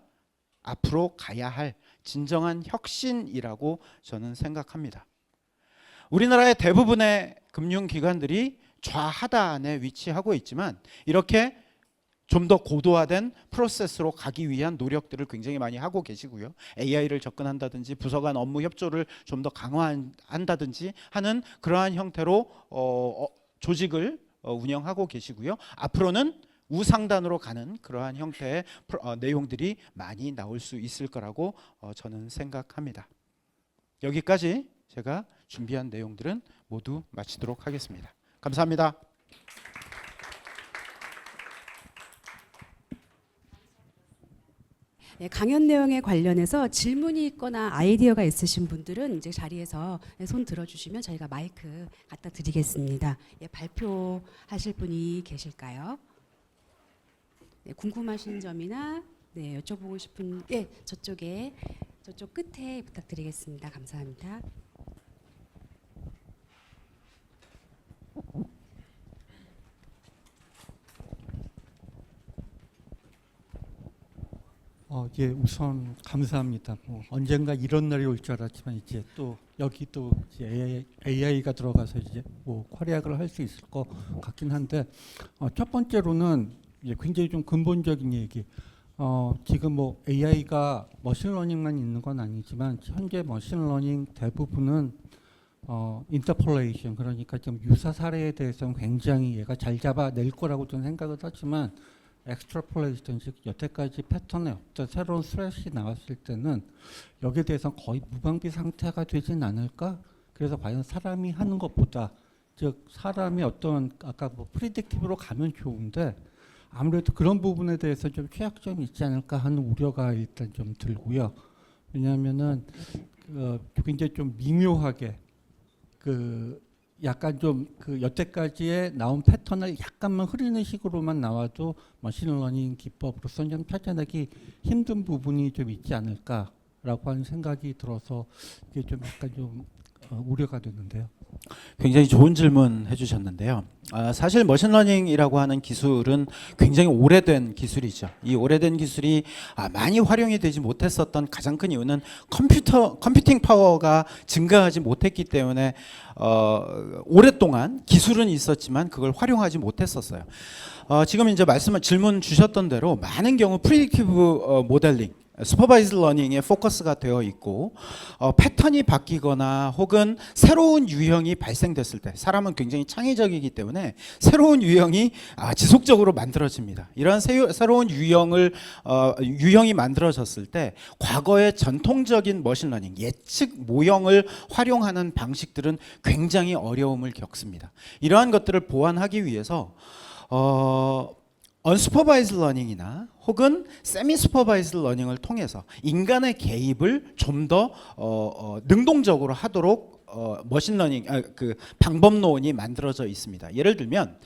[SPEAKER 2] 앞으로 가야 할 진정한 혁신이라고 저는 생각합니다. 우리나라의 대부분의 금융기관들이 좌하단에 위치하고 있지만 이렇게 좀 더 고도화된 프로세스로 가기 위한 노력들을 굉장히 많이 하고 계시고요. AI를 접근한다든지 부서 간 업무 협조를 좀 더 강화한다든지 하는 그러한 형태로 조직을 운영하고 계시고요. 앞으로는 우상단으로 가는 그러한 형태의 내용들이 많이 나올 수 있을 거라고 저는 생각합니다. 여기까지 제가 준비한 내용들은 모두 마치도록 하겠습니다. 감사합니다.
[SPEAKER 1] 네, 강연 내용에 관련해서 질문이 있거나 아이디어가 있으신 분들은 이제 자리에서 손 들어주시면 저희가 마이크 갖다 드리겠습니다. 예, 발표하실 분이 계실까요? 네, 궁금하신 점이나 여쭤보고 싶은 저쪽 끝에 부탁드리겠습니다. 감사합니다.
[SPEAKER 3] 예, 우선 감사합니다. 언젠가 이런 날이 올 줄 알았지만 이제 또 여기 또 이제 AI가 들어가서 이제 활약을 할 수 있을 것 같긴 한데 첫 번째로는 이제 굉장히 좀 근본적인 얘기. 지금 AI가 머신러닝만 있는 건 아니지만 현재 머신러닝 대부분은 인터폴레이션 그러니까 좀 유사 사례에 대해서는 굉장히 얘가 잘 잡아낼 거라고 저는 생각을 하지만 엑스트라폴레이션 즉 여태까지 패턴에 어떤 새로운 스트레스가 나왔을 때는 여기에 대해서 거의 무방비 상태가 되진 않을까? 그래서 과연 사람이 하는 것보다 즉 사람이 어떤 아까 프리딕티브로 가면 좋은데 아무래도 그런 부분에 대해서 좀 취약점이 있지 않을까 하는 우려가 일단 좀 들고요. 왜냐하면은 굉장히 좀 미묘하게 약간 좀 여태까지의 나온 패턴을 약간만 흐리는 식으로만 나와도 머신러닝 기법으로서는 좀 찾아내기 힘든 부분이 좀 있지 않을까라고 하는 생각이 들어서 이게 좀 약간 좀 우려가 되는데요.
[SPEAKER 2] 굉장히 좋은 질문 해주셨는데요. 사실 머신러닝이라고 하는 기술은 굉장히 오래된 기술이죠. 이 오래된 기술이 많이 활용이 되지 못했었던 가장 큰 이유는 컴퓨팅 파워가 증가하지 못했기 때문에 오랫동안 기술은 있었지만 그걸 활용하지 못했었어요. 지금 이제 질문 주셨던 대로 많은 경우 프리딕티브 모델링 슈퍼바이즈 러닝에 포커스가 되어 있고 패턴이 바뀌거나 혹은 새로운 유형이 발생됐을 때 사람은 굉장히 창의적이기 때문에 새로운 유형이 지속적으로 만들어집니다. 이러한 새로운 유형이 만들어졌을 때 과거의 전통적인 머신러닝 예측 모형을 활용하는 방식들은 굉장히 어려움을 겪습니다. 이러한 것들을 보완하기 위해서 언슈퍼바이즈 러닝이나 혹은 세미 슈퍼바이즈 러닝을 통해서 인간의 개입을 좀 더 능동적으로 하도록 머신러닝 그 방법론이 만들어져 있습니다. 예를 들면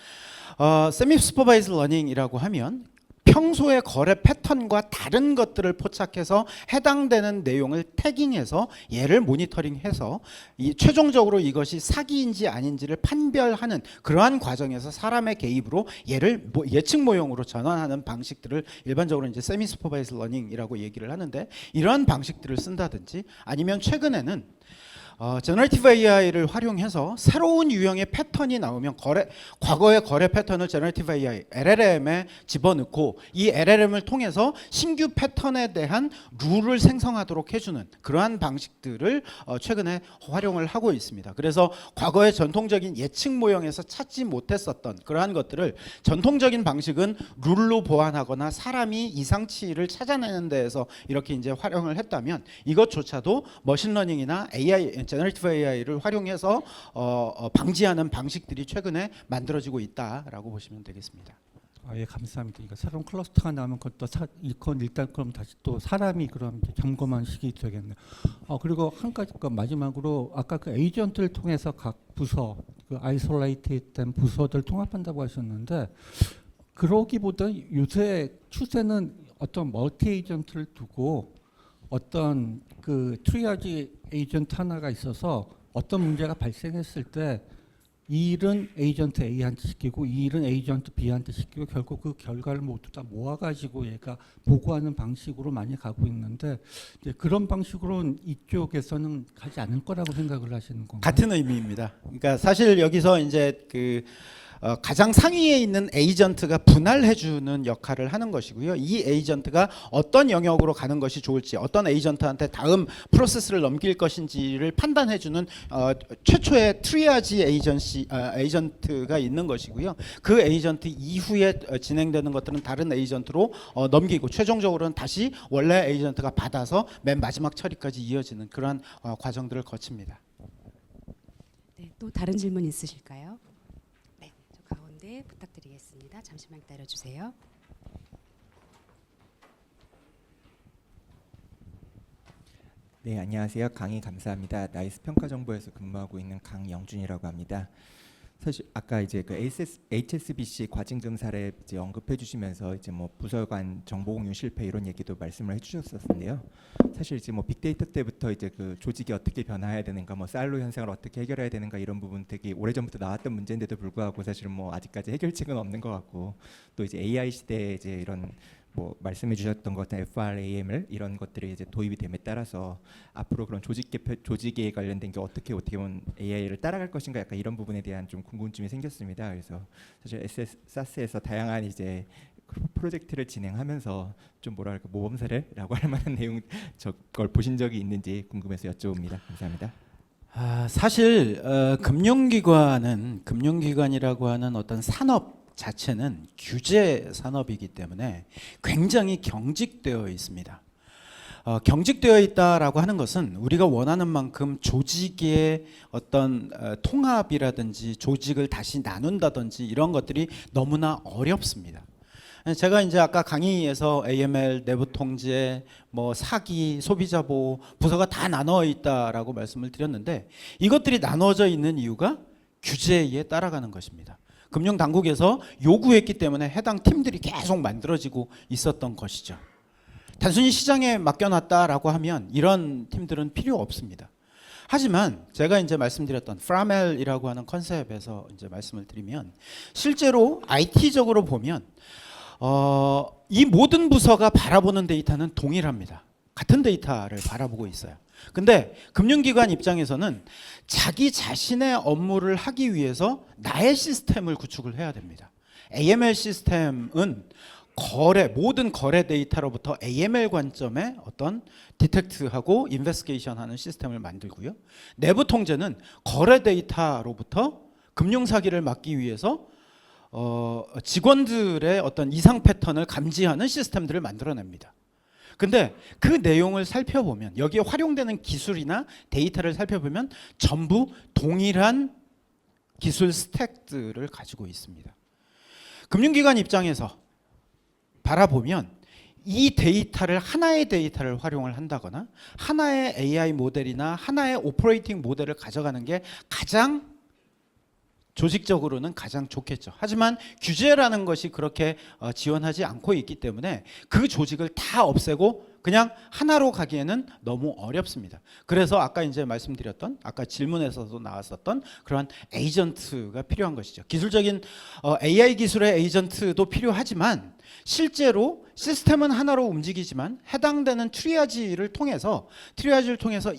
[SPEAKER 2] 세미 슈퍼바이즈 러닝이라고 하면 평소의 거래 패턴과 다른 것들을 포착해서 해당되는 내용을 태깅해서 얘를 모니터링해서 최종적으로 이것이 사기인지 아닌지를 판별하는 그러한 과정에서 사람의 개입으로 얘를 예측 모형으로 전환하는 방식들을 일반적으로 이제 세미 슈퍼바이즈 러닝이라고 얘기를 하는데, 이러한 방식들을 쓴다든지 아니면 최근에는 제너레이티브 AI를 활용해서 새로운 유형의 패턴이 나오면 과거의 거래 패턴을 제너레이티브 AI, LLM에 집어넣고 이 LLM을 통해서 신규 패턴에 대한 룰을 생성하도록 해주는 그러한 방식들을 최근에 활용을 하고 있습니다. 그래서 과거의 전통적인 예측 모형에서 찾지 못했었던 그러한 것들을, 전통적인 방식은 룰로 보완하거나 사람이 이상치를 찾아내는 데에서 이렇게 이제 활용을 했다면, 이것조차도 머신러닝이나 AI, 제너레이티브 AI를 활용해서 방지하는 방식들이 최근에 만들어지고 있다라고 보시면 되겠습니다.
[SPEAKER 3] 예, 감사합니다. 그러니까 새로운 클러스터가 나오면 그것도 일단 그럼 다시 또 사람이 그럼 이제 점검하는 시기 되겠네요. 그리고 한 가지 마지막으로 아까 그 에이전트를 통해서 각 부서, 그 아이솔레이트된 부서들 통합한다고 하셨는데, 그러기보다 요새 추세는 어떤 멀티 에이전트를 두고 어떤 그 트리아지 에이전트 하나가 있어서 어떤 문제가 발생했을 때 이 일은 에이전트 A한테 시키고 이 일은 에이전트 B한테 시키고 결국 그 결과를 모두 다 모아가지고 얘가 보고하는 방식으로 많이 가고 있는데, 이제 그런 방식으로는 이쪽에서는 가지 않을 거라고 생각을 하시는 건가요?
[SPEAKER 2] 같은 의미입니다. 그러니까 사실 여기서 이제 가장 상위에 있는 에이전트가 분할해주는 역할을 하는 것이고요. 이 에이전트가 어떤 영역으로 가는 것이 좋을지, 어떤 에이전트한테 다음 프로세스를 넘길 것인지를 판단해주는 최초의 트리아지 에이전트가 있는 것이고요. 그 에이전트 이후에 진행되는 것들은 다른 에이전트로 넘기고 최종적으로는 다시 원래 에이전트가 받아서 맨 마지막 처리까지 이어지는 그러한 과정들을 거칩니다.
[SPEAKER 1] 네, 또 다른 질문 있으실까요? 네, 저 가운데 부탁드리겠습니다. 잠시만 기다려 주세요.
[SPEAKER 4] 네, 안녕하세요. 강의 감사합니다. 나이스 평가정보에서 근무하고 있는 강영준이라고 합니다. 사실 아까 이제 그 HSBC 과징금 사례 이제 언급해 주시면서 이제 뭐 부서 간 정보 공유 실패 이런 얘기도 말씀을 해주셨었는데요. 사실 이제 뭐 빅데이터 때부터 이제 그 조직이 어떻게 변화해야 되는가, 뭐 사일로 현상을 어떻게 해결해야 되는가 이런 부분 되게 오래전부터 나왔던 문제인데도 불구하고 사실은 뭐 아직까지 해결책은 없는 것 같고, 또 이제 AI 시대에 이제 이런 뭐 말씀해 주셨던 것 같은 FRAML 이런 것들이 이제 도입이 됨에 따라서 앞으로 그런 조직에 관련된 게 어떻게 보면 AI를 따라갈 것인가, 약간 이런 부분에 대한 좀 궁금증이 생겼습니다. 그래서 사실 SAS에서 다양한 이제 프로젝트를 진행하면서 좀 뭐랄까 모범 사례라고 할 만한 내용 저걸 보신 적이 있는지 궁금해서 여쭤봅니다. 감사합니다.
[SPEAKER 2] 사실 금융기관이라고 하는 어떤 산업 자체는 규제 산업이기 때문에 굉장히 경직되어 있습니다. 경직되어 있다라고 하는 것은 우리가 원하는 만큼 조직의 어떤 통합이라든지 조직을 다시 나눈다든지 이런 것들이 너무나 어렵습니다. 제가 이제 아까 강의에서 AML, 내부 통제, 뭐 사기, 소비자 보호, 부서가 다 나눠 있다라고 말씀을 드렸는데, 이것들이 나눠져 있는 이유가 규제에 따라가는 것입니다. 금융 당국에서 요구했기 때문에 해당 팀들이 계속 만들어지고 있었던 것이죠. 단순히 시장에 맡겨놨다라고 하면 이런 팀들은 필요 없습니다. 하지만 제가 이제 말씀드렸던 프라멜이라고 하는 컨셉에서 이제 말씀을 드리면, 실제로 IT적으로 보면 이 모든 부서가 바라보는 데이터는 동일합니다. 같은 데이터를 바라보고 있어요. 근데 금융기관 입장에서는 자기 자신의 업무를 하기 위해서 나의 시스템을 구축을 해야 됩니다. AML 시스템은 모든 거래 데이터로부터 AML 관점의 어떤 디텍트하고 인베스티게이션하는 시스템을 만들고요. 내부 통제는 거래 데이터로부터 금융 사기를 막기 위해서 직원들의 어떤 이상 패턴을 감지하는 시스템들을 만들어냅니다. 근데 그 내용을 살펴보면, 여기에 활용되는 기술이나 데이터를 살펴보면 전부 동일한 기술 스택들을 가지고 있습니다. 금융기관 입장에서 바라보면 이 데이터를 하나의 데이터를 활용을 한다거나 하나의 AI 모델이나 하나의 오퍼레이팅 모델을 가져가는 게 가장 조직적으로는 가장 좋겠죠. 하지만 규제라는 것이 그렇게 지원하지 않고 있기 때문에 그 조직을 다 없애고 그냥 하나로 가기에는 너무 어렵습니다. 그래서 아까 이제 말씀드렸던 아까 질문에서도 나왔었던 그러한 에이전트가 필요한 것이죠. 기술적인 AI 기술의 에이전트도 필요하지만 실제로 시스템은 하나로 움직이지만 해당되는 트리아지를 통해서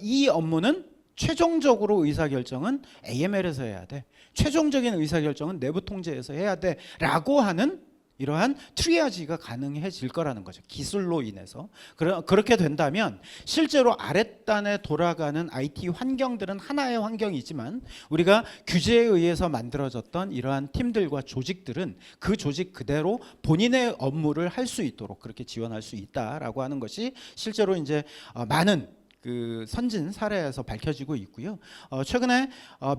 [SPEAKER 2] 이 업무는 최종적으로 의사결정은 AML에서 해야 돼. 최종적인 의사결정은 내부 통제에서 해야 돼. 라고 하는 이러한 트리아지가 가능해질 거라는 거죠. 기술로 인해서. 그렇게 된다면 실제로 아랫단에 돌아가는 IT 환경들은 하나의 환경이지만 우리가 규제에 의해서 만들어졌던 이러한 팀들과 조직들은 그 조직 그대로 본인의 업무를 할 수 있도록 그렇게 지원할 수 있다라고 하는 것이 실제로 이제 많은 그 선진 사례에서 밝혀지고 있고요. 최근에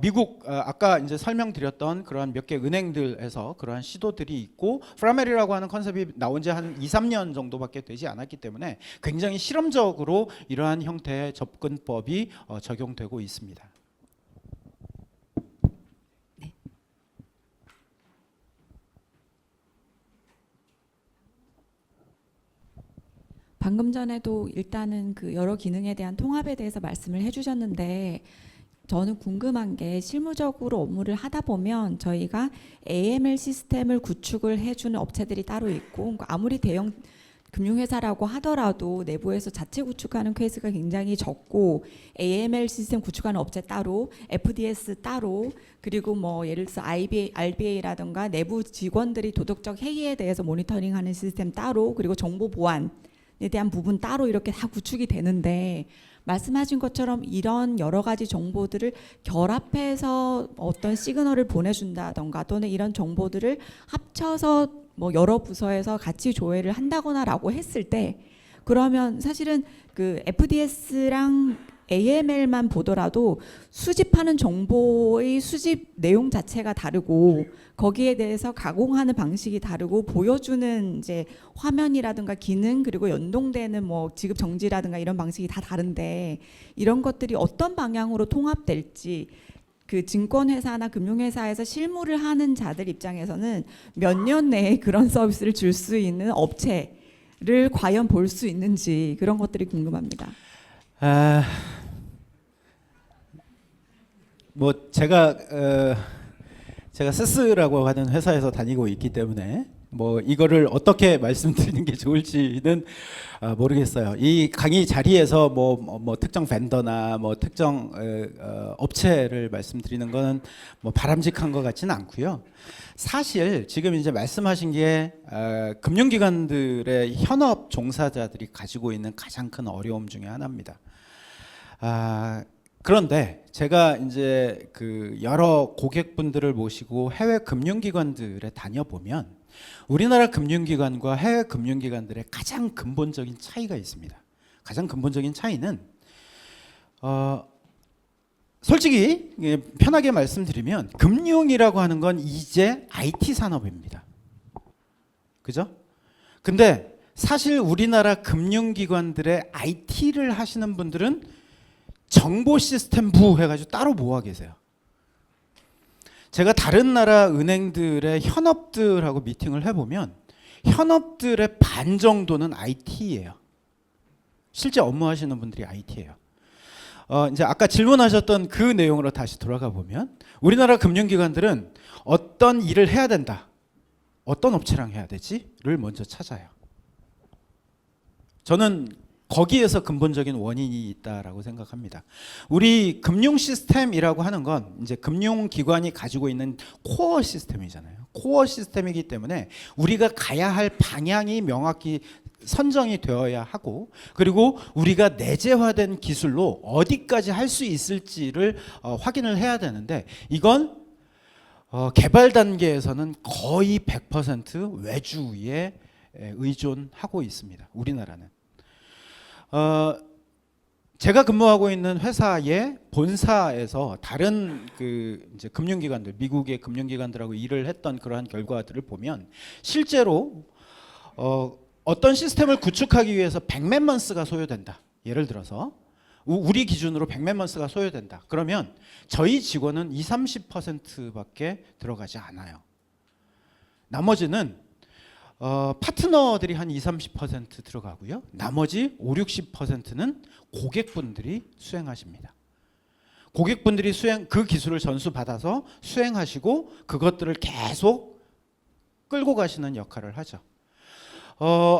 [SPEAKER 2] 미국 아까 이제 설명드렸던 그러한 몇 개 은행들에서 그러한 시도들이 있고 프라멜이라고 하는 컨셉이 나온 지 한 2, 3년 정도밖에 되지 않았기 때문에 굉장히 실험적으로 이러한 형태의 접근법이 적용되고 있습니다.
[SPEAKER 5] 방금 전에도 일단은 그 여러 기능에 대한 통합에 대해서 말씀을 해주셨는데 저는 궁금한 게 실무적으로 업무를 하다 보면 저희가 AML 시스템을 구축을 해주는 업체들이 따로 있고 아무리 대형 금융회사라고 하더라도 내부에서 자체 구축하는 케이스가 굉장히 적고 AML 시스템 구축하는 업체 따로, FDS 따로, 그리고 뭐 예를 들어서 RBA라든가 내부 직원들이 도덕적 해이에 대해서 모니터링하는 시스템 따로, 그리고 정보 보안에 대한 부분 따로 이렇게 다 구축이 되는데 말씀하신 것처럼 이런 여러 가지 정보들을 결합해서 어떤 시그널을 보내준다던가 또는 이런 정보들을 합쳐서 뭐 여러 부서에서 같이 조회를 한다거나라고 했을 때 그러면 사실은 그 FDS랑 AML만 보더라도 수집하는 정보의 수집 내용 자체가 다르고 거기에 대해서 가공하는 방식이 다르고 보여주는 이제 화면이라든가 기능 그리고 연동되는 뭐 지급 정지라든가 이런 방식이 다 다른데 이런 것들이 어떤 방향으로 통합될지 그 증권회사나 금융회사에서 실무를 하는 자들 입장에서는 몇 년 내에 그런 서비스를 줄 수 있는 업체를 과연 볼 수 있는지 그런 것들이 궁금합니다.
[SPEAKER 2] 뭐 제가 스스라고 하는 회사에서 다니고 있기 때문에 뭐 이거를 어떻게 말씀드리는 게 좋을지는 모르겠어요. 이 강의 자리에서 뭐 특정 벤더나 뭐 특정 업체를 말씀드리는 거는 뭐 바람직한 것 같지는 않고요. 사실 지금 이제 말씀하신 게 금융기관들의 현업 종사자들이 가지고 있는 가장 큰 어려움 중에 하나입니다. 그런데 제가 이제 그 여러 고객분들을 모시고 해외 금융기관들에 다녀보면 우리나라 금융기관과 해외 금융기관들의 가장 근본적인 차이가 있습니다. 가장 근본적인 차이는 솔직히 편하게 말씀드리면 금융이라고 하는 건 이제 IT 산업입니다. 그죠? 근데 사실 우리나라 금융기관들의 IT를 하시는 분들은 정보시스템부 해가지고 따로 모아 계세요. 제가 다른 나라 은행들의 현업들하고 미팅을 해보면 현업들의 반 정도는 IT예요. 실제 업무하시는 분들이 IT예요. 이제 아까 질문하셨던 그 내용으로 다시 돌아가 보면 우리나라 금융기관들은 어떤 일을 해야 된다, 어떤 업체랑 해야 되지를 먼저 찾아요. 저는 거기에서 근본적인 원인이 있다라고 생각합니다. 우리 금융 시스템이라고 하는 건 이제 금융기관이 가지고 있는 코어 시스템이잖아요. 코어 시스템이기 때문에 우리가 가야 할 방향이 명확히 선정이 되어야 하고 그리고 우리가 내재화된 기술로 어디까지 할 수 있을지를 확인을 해야 되는데 이건 개발 단계에서는 거의 100% 외주에 의존하고 있습니다. 우리나라는. 제가 근무하고 있는 회사의 본사에서 다른 그 이제 금융기관들, 미국의 금융기관들하고 일을 했던 그러한 결과들을 보면 실제로 어떤 시스템을 구축하기 위해서 100맨먼스가 소요된다. 예를 들어서 우리 기준으로 100맨먼스가 소요된다. 그러면 저희 직원은 20-30%밖에 들어가지 않아요. 나머지는 파트너들이 한 20-30% 들어가고요. 나머지 50-60%는 고객분들이 수행하십니다. 고객분들이 그 기술을 전수받아서 수행하시고 그것들을 계속 끌고 가시는 역할을 하죠.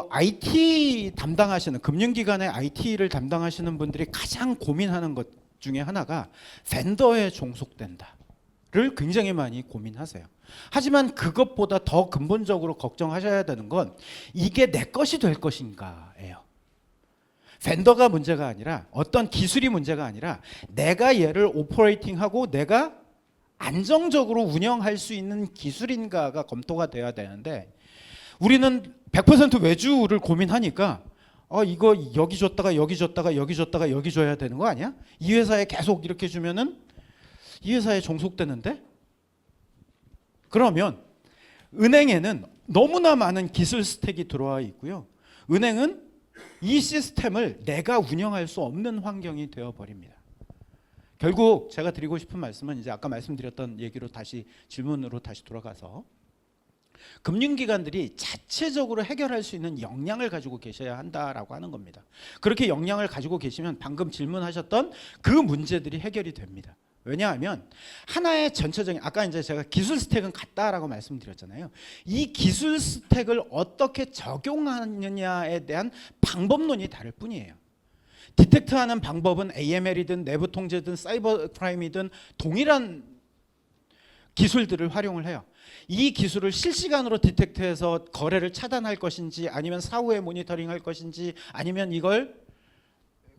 [SPEAKER 2] IT 담당하시는 금융기관의 IT를 담당하시는 분들이 가장 고민하는 것 중에 하나가 벤더에 종속된다를 굉장히 많이 고민하세요. 하지만 그것보다 더 근본적으로 걱정하셔야 되는 건 이게 내 것이 될 것인가예요. 벤더가 문제가 아니라 어떤 기술이 문제가 아니라 내가 얘를 오퍼레이팅하고 내가 안정적으로 운영할 수 있는 기술인가가 검토가 돼야 되는데 우리는 100% 외주를 고민하니까 이거 여기 줬다가 여기 줬다가 여기 줬다가 여기 줘야 되는 거 아니야? 이 회사에 계속 이렇게 주면은 이 회사에 종속되는데? 그러면 은행에는 너무나 많은 기술 스택이 들어와 있고요. 은행은 이 시스템을 내가 운영할 수 없는 환경이 되어버립니다. 결국 제가 드리고 싶은 말씀은 이제 아까 말씀드렸던 얘기로 질문으로 다시 돌아가서 금융기관들이 자체적으로 해결할 수 있는 역량을 가지고 계셔야 한다라고 하는 겁니다. 그렇게 역량을 가지고 계시면 방금 질문하셨던 그 문제들이 해결이 됩니다. 왜냐하면 하나의 전체적인 아까 이제 제가 기술 스택은 같다라고 말씀드렸잖아요. 이 기술 스택을 어떻게 적용하느냐에 대한 방법론이 다를 뿐이에요. 디텍트하는 방법은 AML이든 내부 통제든 사이버 크라임이든 동일한 기술들을 활용을 해요. 이 기술을 실시간으로 디텍트해서 거래를 차단할 것인지 아니면 사후에 모니터링할 것인지 아니면 이걸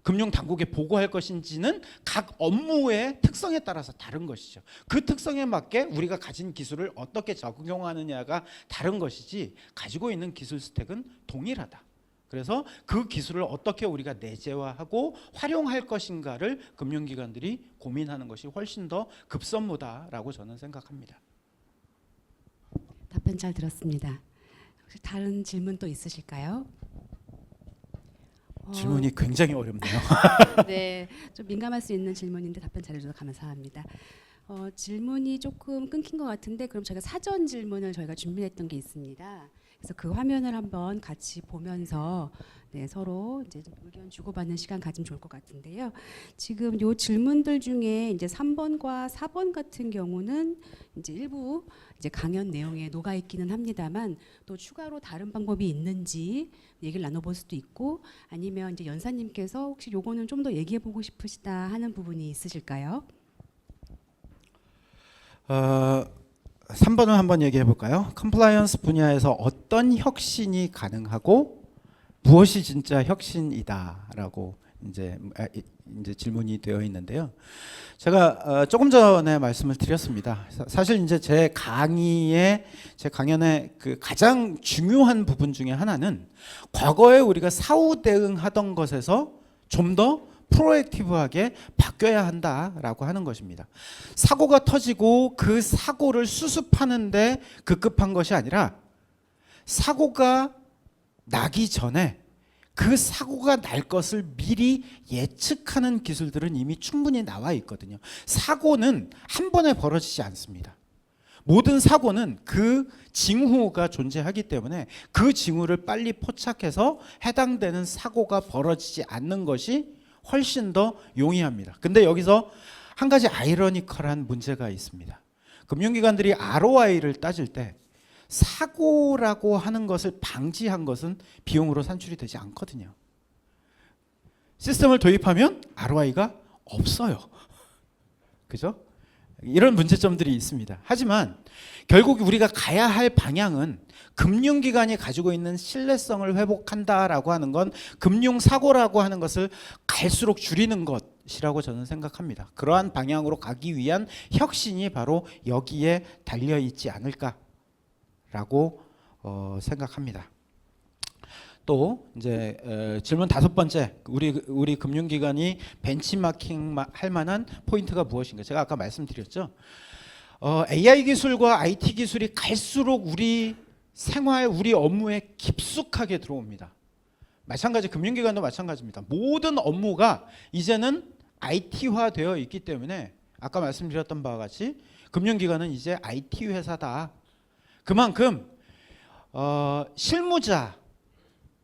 [SPEAKER 2] 금융 당국에 보고할 것인지는 각 업무의 특성에 따라서 다른 것이죠. 그 특성에 맞게 우리가 가진 기술을 어떻게 적용하느냐가 다른 것이지 가지고 있는 기술 스택은 동일하다. 그래서 그 기술을 어떻게 우리가 내재화하고 활용할 것인가를 금융기관들이 고민하는 것이 훨씬 더 급선무다라고 저는 생각합니다.
[SPEAKER 1] 답변 잘 들었습니다. 혹시 다른 질문 또 있으실까요?
[SPEAKER 2] 질문이 굉장히 어렵네요.
[SPEAKER 1] 네, 좀 민감할 수 있는 질문인데 답변 잘해주셔서 감사합니다. 질문이 조금 끊긴 것 같은데 그럼 저희가 사전 질문을 저희가 준비했던 게 있습니다. 그래서 그 화면을 한번 같이 보면서 서로 이제 의견 주고받는 시간 가지면 좋을 것 같은데요. 지금 요 질문들 중에 이제 3번과 4번 같은 경우는 이제 일부 이제 강연 내용에 녹아 있기는 합니다만 또 추가로 다른 방법이 있는지 얘기를 나눠볼 수도 있고 아니면 이제 연사님께서 혹시 요거는 좀 더 얘기해 보고 싶으시다 하는 부분이 있으실까요?
[SPEAKER 2] 3번을 한번 얘기해 볼까요? 컴플라이언스 분야에서 어떤 혁신이 가능하고 무엇이 진짜 혁신이다라고 이제 질문이 되어 있는데요. 제가 조금 전에 말씀을 드렸습니다. 사실 이제 제 강연의 그 가장 중요한 부분 중에 하나는 과거에 우리가 사후 대응하던 것에서 좀 더 프로액티브하게 바뀌어야 한다라고 하는 것입니다. 사고가 터지고 그 사고를 수습하는데 급급한 것이 아니라 사고가 나기 전에 그 사고가 날 것을 미리 예측하는 기술들은 이미 충분히 나와 있거든요. 사고는 한 번에 벌어지지 않습니다. 모든 사고는 그 징후가 존재하기 때문에 그 징후를 빨리 포착해서 해당되는 사고가 벌어지지 않는 것이 훨씬 더 용이합니다. 근데 여기서 한 가지 아이러니컬한 문제가 있습니다. 금융기관들이 ROI를 따질 때 사고라고 하는 것을 방지한 것은 비용으로 산출이 되지 않거든요. 시스템을 도입하면 ROI가 없어요. 그죠? 이런 문제점들이 있습니다. 하지만 결국 우리가 가야 할 방향은 금융기관이 가지고 있는 신뢰성을 회복한다라고 하는 건 금융사고라고 하는 것을 갈수록 줄이는 것이라고 저는 생각합니다. 그러한 방향으로 가기 위한 혁신이 바로 여기에 달려있지 않을까라고 생각합니다. 또 이제 질문 5번째, 우리 금융기관이 벤치마킹 할 만한 포인트가 무엇인가? 제가 아까 말씀드렸죠. AI 기술과 IT 기술이 갈수록 우리 생활 우리 업무에 깊숙하게 들어옵니다. 마찬가지 금융기관도 마찬가지입니다. 모든 업무가 이제는 IT화 되어 있기 때문에 아까 말씀드렸던 바와 같이 금융기관은 이제 IT 회사다. 그만큼 실무자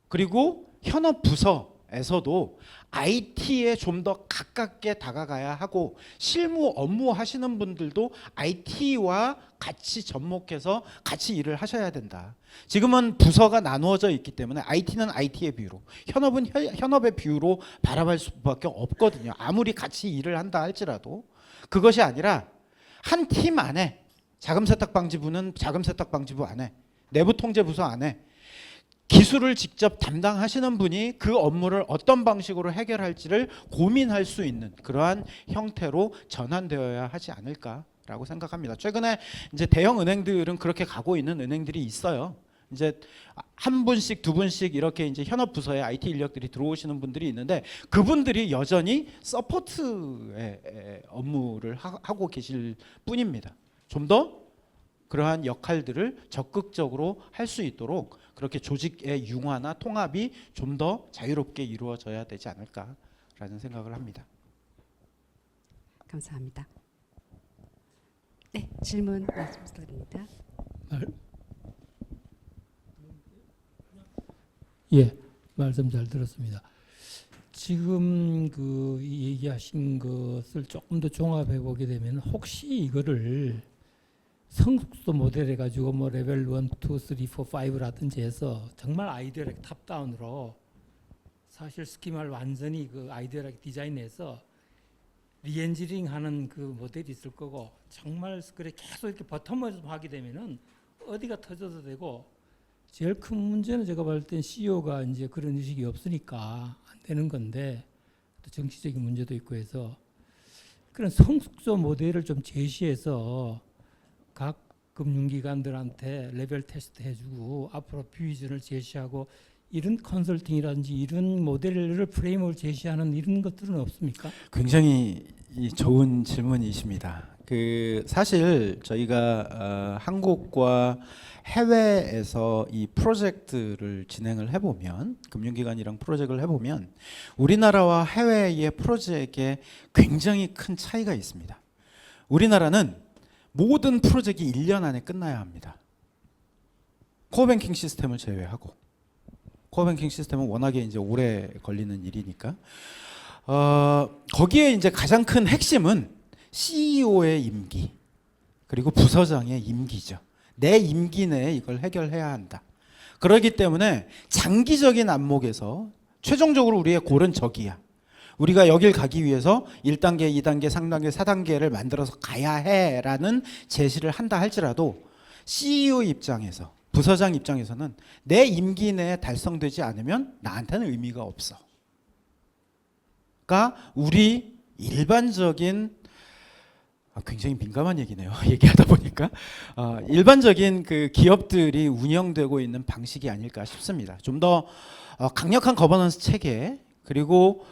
[SPEAKER 2] 그리고 현업 부서에서도 IT에 좀 더 가깝게 다가가야 하고 실무 업무 하시는 분들도 IT와 같이 접목해서 같이 일을 하셔야 된다. 지금은 부서가 나누어져 있기 때문에 IT는 IT의 뷰로, 현업은 현업의 뷰로 바라볼 수밖에 없거든요. 아무리 같이 일을 한다 할지라도 그것이 아니라 한 팀 안에 자금세탁방지부는 자금세탁방지부 안에, 내부통제부서 안에 기술을 직접 담당하시는 분이 그 업무를 어떤 방식으로 해결할지를 고민할 수 있는 그러한 형태로 전환되어야 하지 않을까라고 생각합니다. 최근에 이제 대형 은행들은 그렇게 가고 있는 은행들이 있어요. 이제 한 분씩 두 분씩 이렇게 이제 현업 부서에 IT 인력들이 들어오시는 분들이 있는데 그분들이 여전히 서포트의 업무를 하고 계실 뿐입니다. 좀 더 그러한 역할들을 적극적으로 할 수 있도록 그렇게 조직의 융화나 통합이 좀 더 자유롭게 이루어져야 되지 않을까라는 생각을 합니다.
[SPEAKER 1] 감사합니다. 네, 질문 말씀드립니다.
[SPEAKER 6] 예, 말씀 잘 들었습니다. 지금 그 얘기하신 것을 조금 더 종합해 보게 되면 혹시 이거를 성숙도 모델 해가지고 뭐 레벨 1, 2, 3, 4, 5라든지 해서 정말 아이디어렉 탑다운으로 사실 스키마를 완전히 그 아이디어렉 디자인해서 리엔지닝하는 그 모델이 있을 거고 정말 그래 계속 이렇게 버텀업에서 하게 되면은 어디가 터져도 되고 제일 큰 문제는 제가 봤을 땐 CEO가 이제 그런 의식이 없으니까 안 되는 건데 또 정치적인 문제도 있고 해서 그런 성숙도 모델을 좀 제시해서 각 금융기관들한테 레벨 테스트 해주고 앞으로 비전을 제시하고 이런 컨설팅이라든지 이런 모델을 프레임을 제시하는 이런 것들은 없습니까?
[SPEAKER 2] 굉장히 좋은 질문이십니다. 그 사실 저희가 한국과 해외에서 이 프로젝트를 진행을 해보면 금융기관이랑 프로젝트를 해보면 우리나라와 해외의 프로젝트에 굉장히 큰 차이가 있습니다. 우리나라는 모든 프로젝트가 1년 안에 끝나야 합니다. 코어뱅킹 시스템을 제외하고 코어뱅킹 시스템은 워낙에 이제 오래 걸리는 일이니까 거기에 이제 가장 큰 핵심은 CEO의 임기 그리고 부서장의 임기죠. 내 임기 내에 이걸 해결해야 한다. 그렇기 때문에 장기적인 안목에서 최종적으로 우리의 골은 저기야. 우리가 여길 가기 위해서 1단계, 2단계, 3단계, 4단계를 만들어서 가야 해라는 제시를 한다 할지라도 CEO 입장에서 부서장 입장에서는 내 임기 내에 달성되지 않으면 나한테는 의미가 없어. 그러니까 우리 일반적인 굉장히 민감한 얘기네요. 얘기하다 보니까 일반적인 그 기업들이 운영되고 있는 방식이 아닐까 싶습니다. 좀 더 강력한 거버넌스 체계 그리고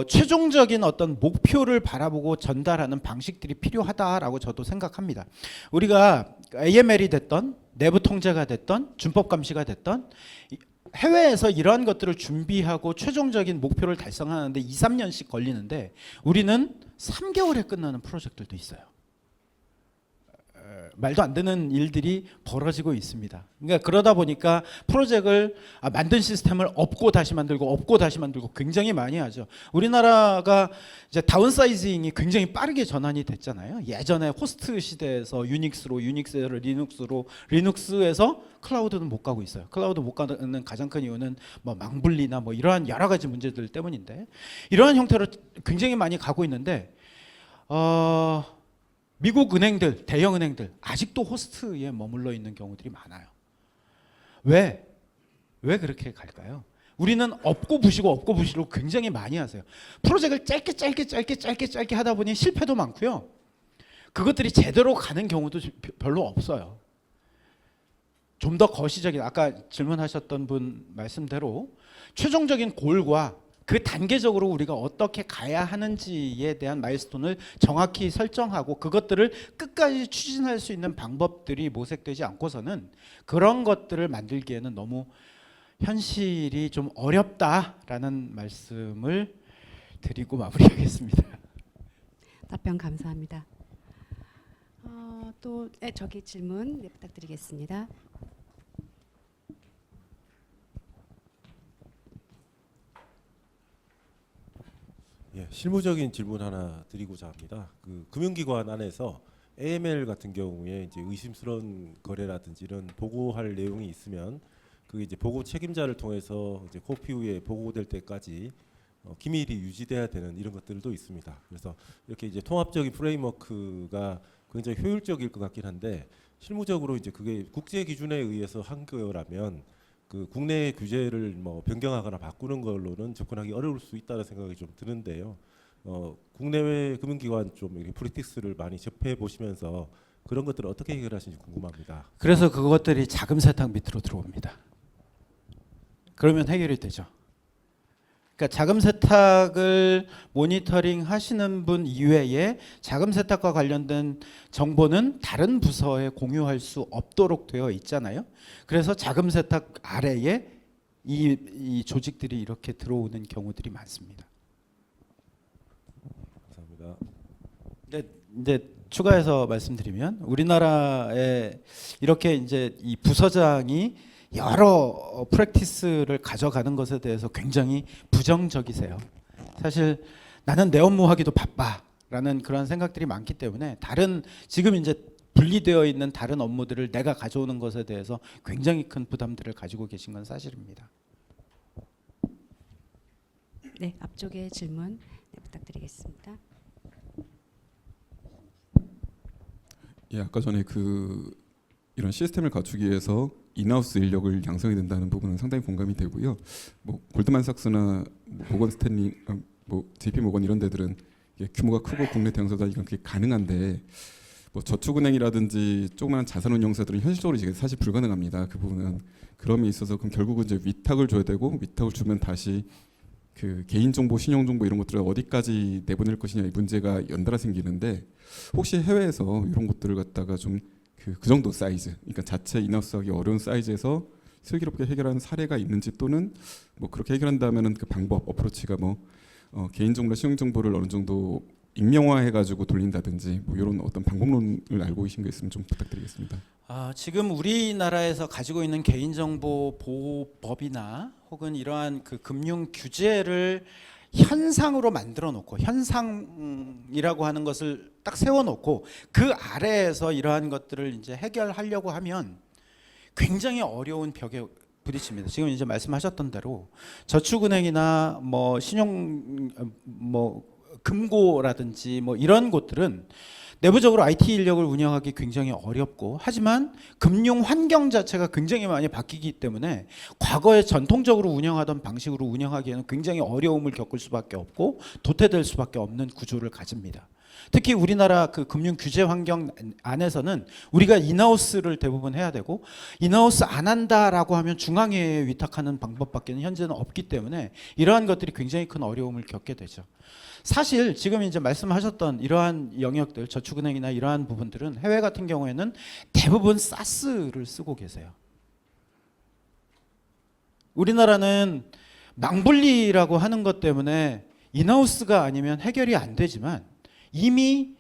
[SPEAKER 2] 최종적인 어떤 목표를 바라보고 전달하는 방식들이 필요하다라고 저도 생각합니다. 우리가 AML이 됐던 내부 통제가 됐던 준법 감시가 됐던 해외에서 이러한 것들을 준비하고 최종적인 목표를 달성하는데 2, 3년씩 걸리는데 우리는 3개월에 끝나는 프로젝트들도 있어요. 말도 안 되는 일들이 벌어지고 있습니다. 그러니까 그러다 보니까 프로젝트를 만든 시스템을 업고 다시 만들고 굉장히 많이 하죠. 우리나라가 이제 다운사이징이 굉장히 빠르게 전환이 됐잖아요. 예전에 호스트 시대에서 유닉스로, 유닉스에서 리눅스로, 리눅스에서 클라우드는 못 가고 있어요. 클라우드 못 가는 가장 큰 이유는 뭐 망분리나 뭐 이러한 여러 가지 문제들 때문인데 이러한 형태로 굉장히 많이 가고 있는데 미국 은행들, 대형 은행들 아직도 호스트에 머물러 있는 경우들이 많아요. 왜 그렇게 갈까요? 우리는 업고 부시고 굉장히 많이 하세요. 프로젝트를 짧게 하다 보니 실패도 많고요. 그것들이 제대로 가는 경우도 별로 없어요. 좀 더 거시적인 아까 질문하셨던 분 말씀대로 최종적인 골과 그 단계적으로 우리가 어떻게 가야 하는지에 대한 마일스톤을 정확히 설정하고 그것들을 끝까지 추진할 수 있는 방법들이 모색되지 않고서는 그런 것들을 만들기에는 너무 현실이 좀 어렵다라는 말씀을 드리고 마무리하겠습니다.
[SPEAKER 1] 답변 감사합니다. 또 저기 질문 부탁드리겠습니다.
[SPEAKER 7] 예, 실무적인 질문 하나 드리고자 합니다. 그 금융기관 안에서 AML 같은 경우에 이제 의심스러운 거래라든지 이런 보고할 내용이 있으면 그 이제 보고 책임자를 통해서 이제 코피 후에 보고될 때까지 기밀이 유지돼야 되는 이런 것들도 있습니다. 그래서 이렇게 이제 통합적인 프레임워크가 굉장히 효율적일 것 같긴 한데 실무적으로 이제 그게 국제 기준에 의해서 한 거라면 그 국내 규제를 뭐 변경하거나 바꾸는 걸로는 접근하기 어려울 수 있다는 생각이 좀 드는데요. 국내외 금융기관 좀 이렇게 프랙티스를 많이 접해 보시면서 그런 것들을 어떻게 해결하시는지 궁금합니다.
[SPEAKER 2] 그래서 그것들이 자금 세탁 밑으로 들어옵니다. 그러면 해결이 되죠. 그러니까 자금 세탁을 모니터링 하시는 분 이외에 자금 세탁과 관련된 정보는 다른 부서에 공유할 수 없도록 되어 있잖아요. 그래서 자금 세탁 아래에 이 조직들이 이렇게 들어오는 경우들이 많습니다.
[SPEAKER 7] 감사합니다.
[SPEAKER 2] 이제 추가해서 말씀드리면 우리나라에 이렇게 이제 이 부서장이 여러 프랙티스를 가져가는 것에 대해서 굉장히 부정적이세요. 사실 나는 내 업무 하기도 바빠라는 그런 생각들이 많기 때문에 다른 지금 이제 분리되어 있는 다른 업무들을 내가 가져오는 것에 대해서 굉장히 큰 부담들을 가지고 계신 건 사실입니다.
[SPEAKER 1] 네, 앞쪽에 질문 부탁드리겠습니다.
[SPEAKER 8] 예, 아까 전에 이런 시스템을 갖추기 위해서 인하우스 인력을 양성해야 된다는 부분은 상당히 공감이 되고요. 뭐 골드만삭스나 모건 스탠리, 뭐 JP 모건 이런 데들은 규모가 크고 국내 대형사다 이런 게 가능한데 뭐 저축은행이라든지 조그마한 자산운용사들은 현실적으로 이게 사실 불가능합니다. 그 부분은 그럼에 있어서 그럼 결국은 이제 위탁을 줘야 되고 위탁을 주면 다시 그 개인정보, 신용정보 이런 것들을 어디까지 내보낼 것이냐 이 문제가 연달아 생기는데 혹시 해외에서 이런 것들을 갖다가 좀 그 정도 사이즈, 그러니까 자체 인하우스하기 어려운 사이즈에서 슬기롭게 해결하는 사례가 있는지 또는 뭐 그렇게 해결한다면은 그 방법, 어프로치가 뭐 개인정보나 신용정보를 어느 정도 익명화해가지고 돌린다든지 뭐 이런 어떤 방법론을 알고 계신 게 있으면 좀 부탁드리겠습니다.
[SPEAKER 2] 지금 우리나라에서 가지고 있는 개인정보 보호법이나 혹은 이러한 그 금융 규제를 현상으로 만들어 놓고 현상이라고 하는 것을 딱 세워 놓고 그 아래에서 이러한 것들을 이제 해결하려고 하면 굉장히 어려운 벽에 부딪힙니다. 지금 이제 말씀하셨던 대로 저축은행이나 뭐 신용 뭐 금고라든지 뭐 이런 곳들은 내부적으로 IT 인력을 운영하기 굉장히 어렵고 하지만 금융 환경 자체가 굉장히 많이 바뀌기 때문에 과거에 전통적으로 운영하던 방식으로 운영하기에는 굉장히 어려움을 겪을 수밖에 없고 도태될 수밖에 없는 구조를 가집니다. 특히 우리나라 그 금융 규제 환경 안에서는 우리가 인하우스를 대부분 해야 되고 인하우스 안 한다라고 하면 중앙회에 위탁하는 방법밖에는 현재는 없기 때문에 이러한 것들이 굉장히 큰 어려움을 겪게 되죠. 사실 지금 이제 말씀하셨던 이러한 영역들 저축은행이나 이러한 부분들은 해외 같은 경우에는 대부분 사스를 쓰고 계세요. 우리나라는 망분리라고 하는 것 때문에 인하우스가 아니면 해결이 안 되지만 이미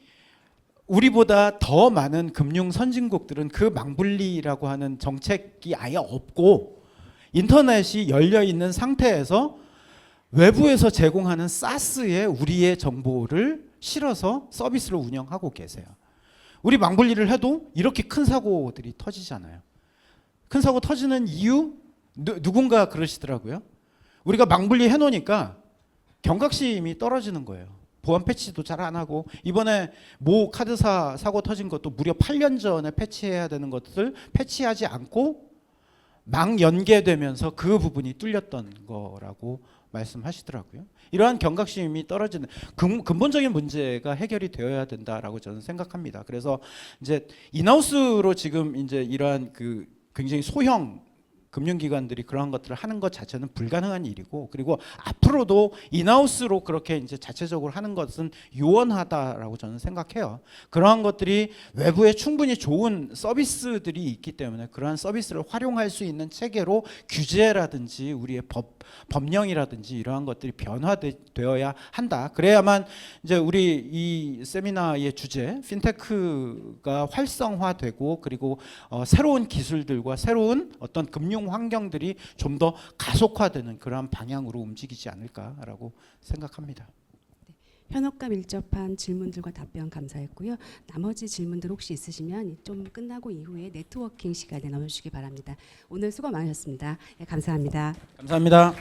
[SPEAKER 2] 우리보다 더 많은 금융 선진국들은 그 망분리라고 하는 정책이 아예 없고 인터넷이 열려 있는 상태에서 외부에서 제공하는 사스에 우리의 정보를 실어서 서비스를 운영하고 계세요. 우리 망분리를 해도 이렇게 큰 사고들이 터지잖아요. 큰 사고 터지는 이유 누군가 그러시더라고요. 우리가 망분리 해놓으니까 경각심이 떨어지는 거예요. 보안 패치도 잘 안 하고 이번에 모 카드사 사고 터진 것도 무려 8년 전에 패치해야 되는 것을 패치하지 않고 막 연계되면서 그 부분이 뚫렸던 거라고 말씀하시더라고요. 이러한 경각심이 떨어지는 근본적인 문제가 해결이 되어야 된다라고 저는 생각합니다. 그래서 이제 인하우스로 지금 이제 이러한 그 굉장히 소형 금융기관들이 그러한 것들을 하는 것 자체는 불가능한 일이고, 그리고 앞으로도 인하우스로 그렇게 이제 자체적으로 하는 것은 유언하다라고 저는 생각해요. 그러한 것들이 외부에 충분히 좋은 서비스들이 있기 때문에 그러한 서비스를 활용할 수 있는 체계로 규제라든지 우리의 법령이라든지 이러한 것들이 변화되어야 한다. 그래야만 이제 우리 이 세미나의 주제 핀테크가 활성화되고, 그리고 새로운 기술들과 새로운 어떤 금융 환경들이 좀 더 가속화되는 그러한 방향으로 움직이지 않을까라고 생각합니다.
[SPEAKER 1] 현업과 밀접한 질문들과 답변 감사했고요. 나머지 질문들 혹시 있으시면 좀 끝나고 이후에 네트워킹 시간에 나눠주시기 바랍니다. 오늘 수고 많으셨습니다. 예, 감사합니다.
[SPEAKER 2] 감사합니다.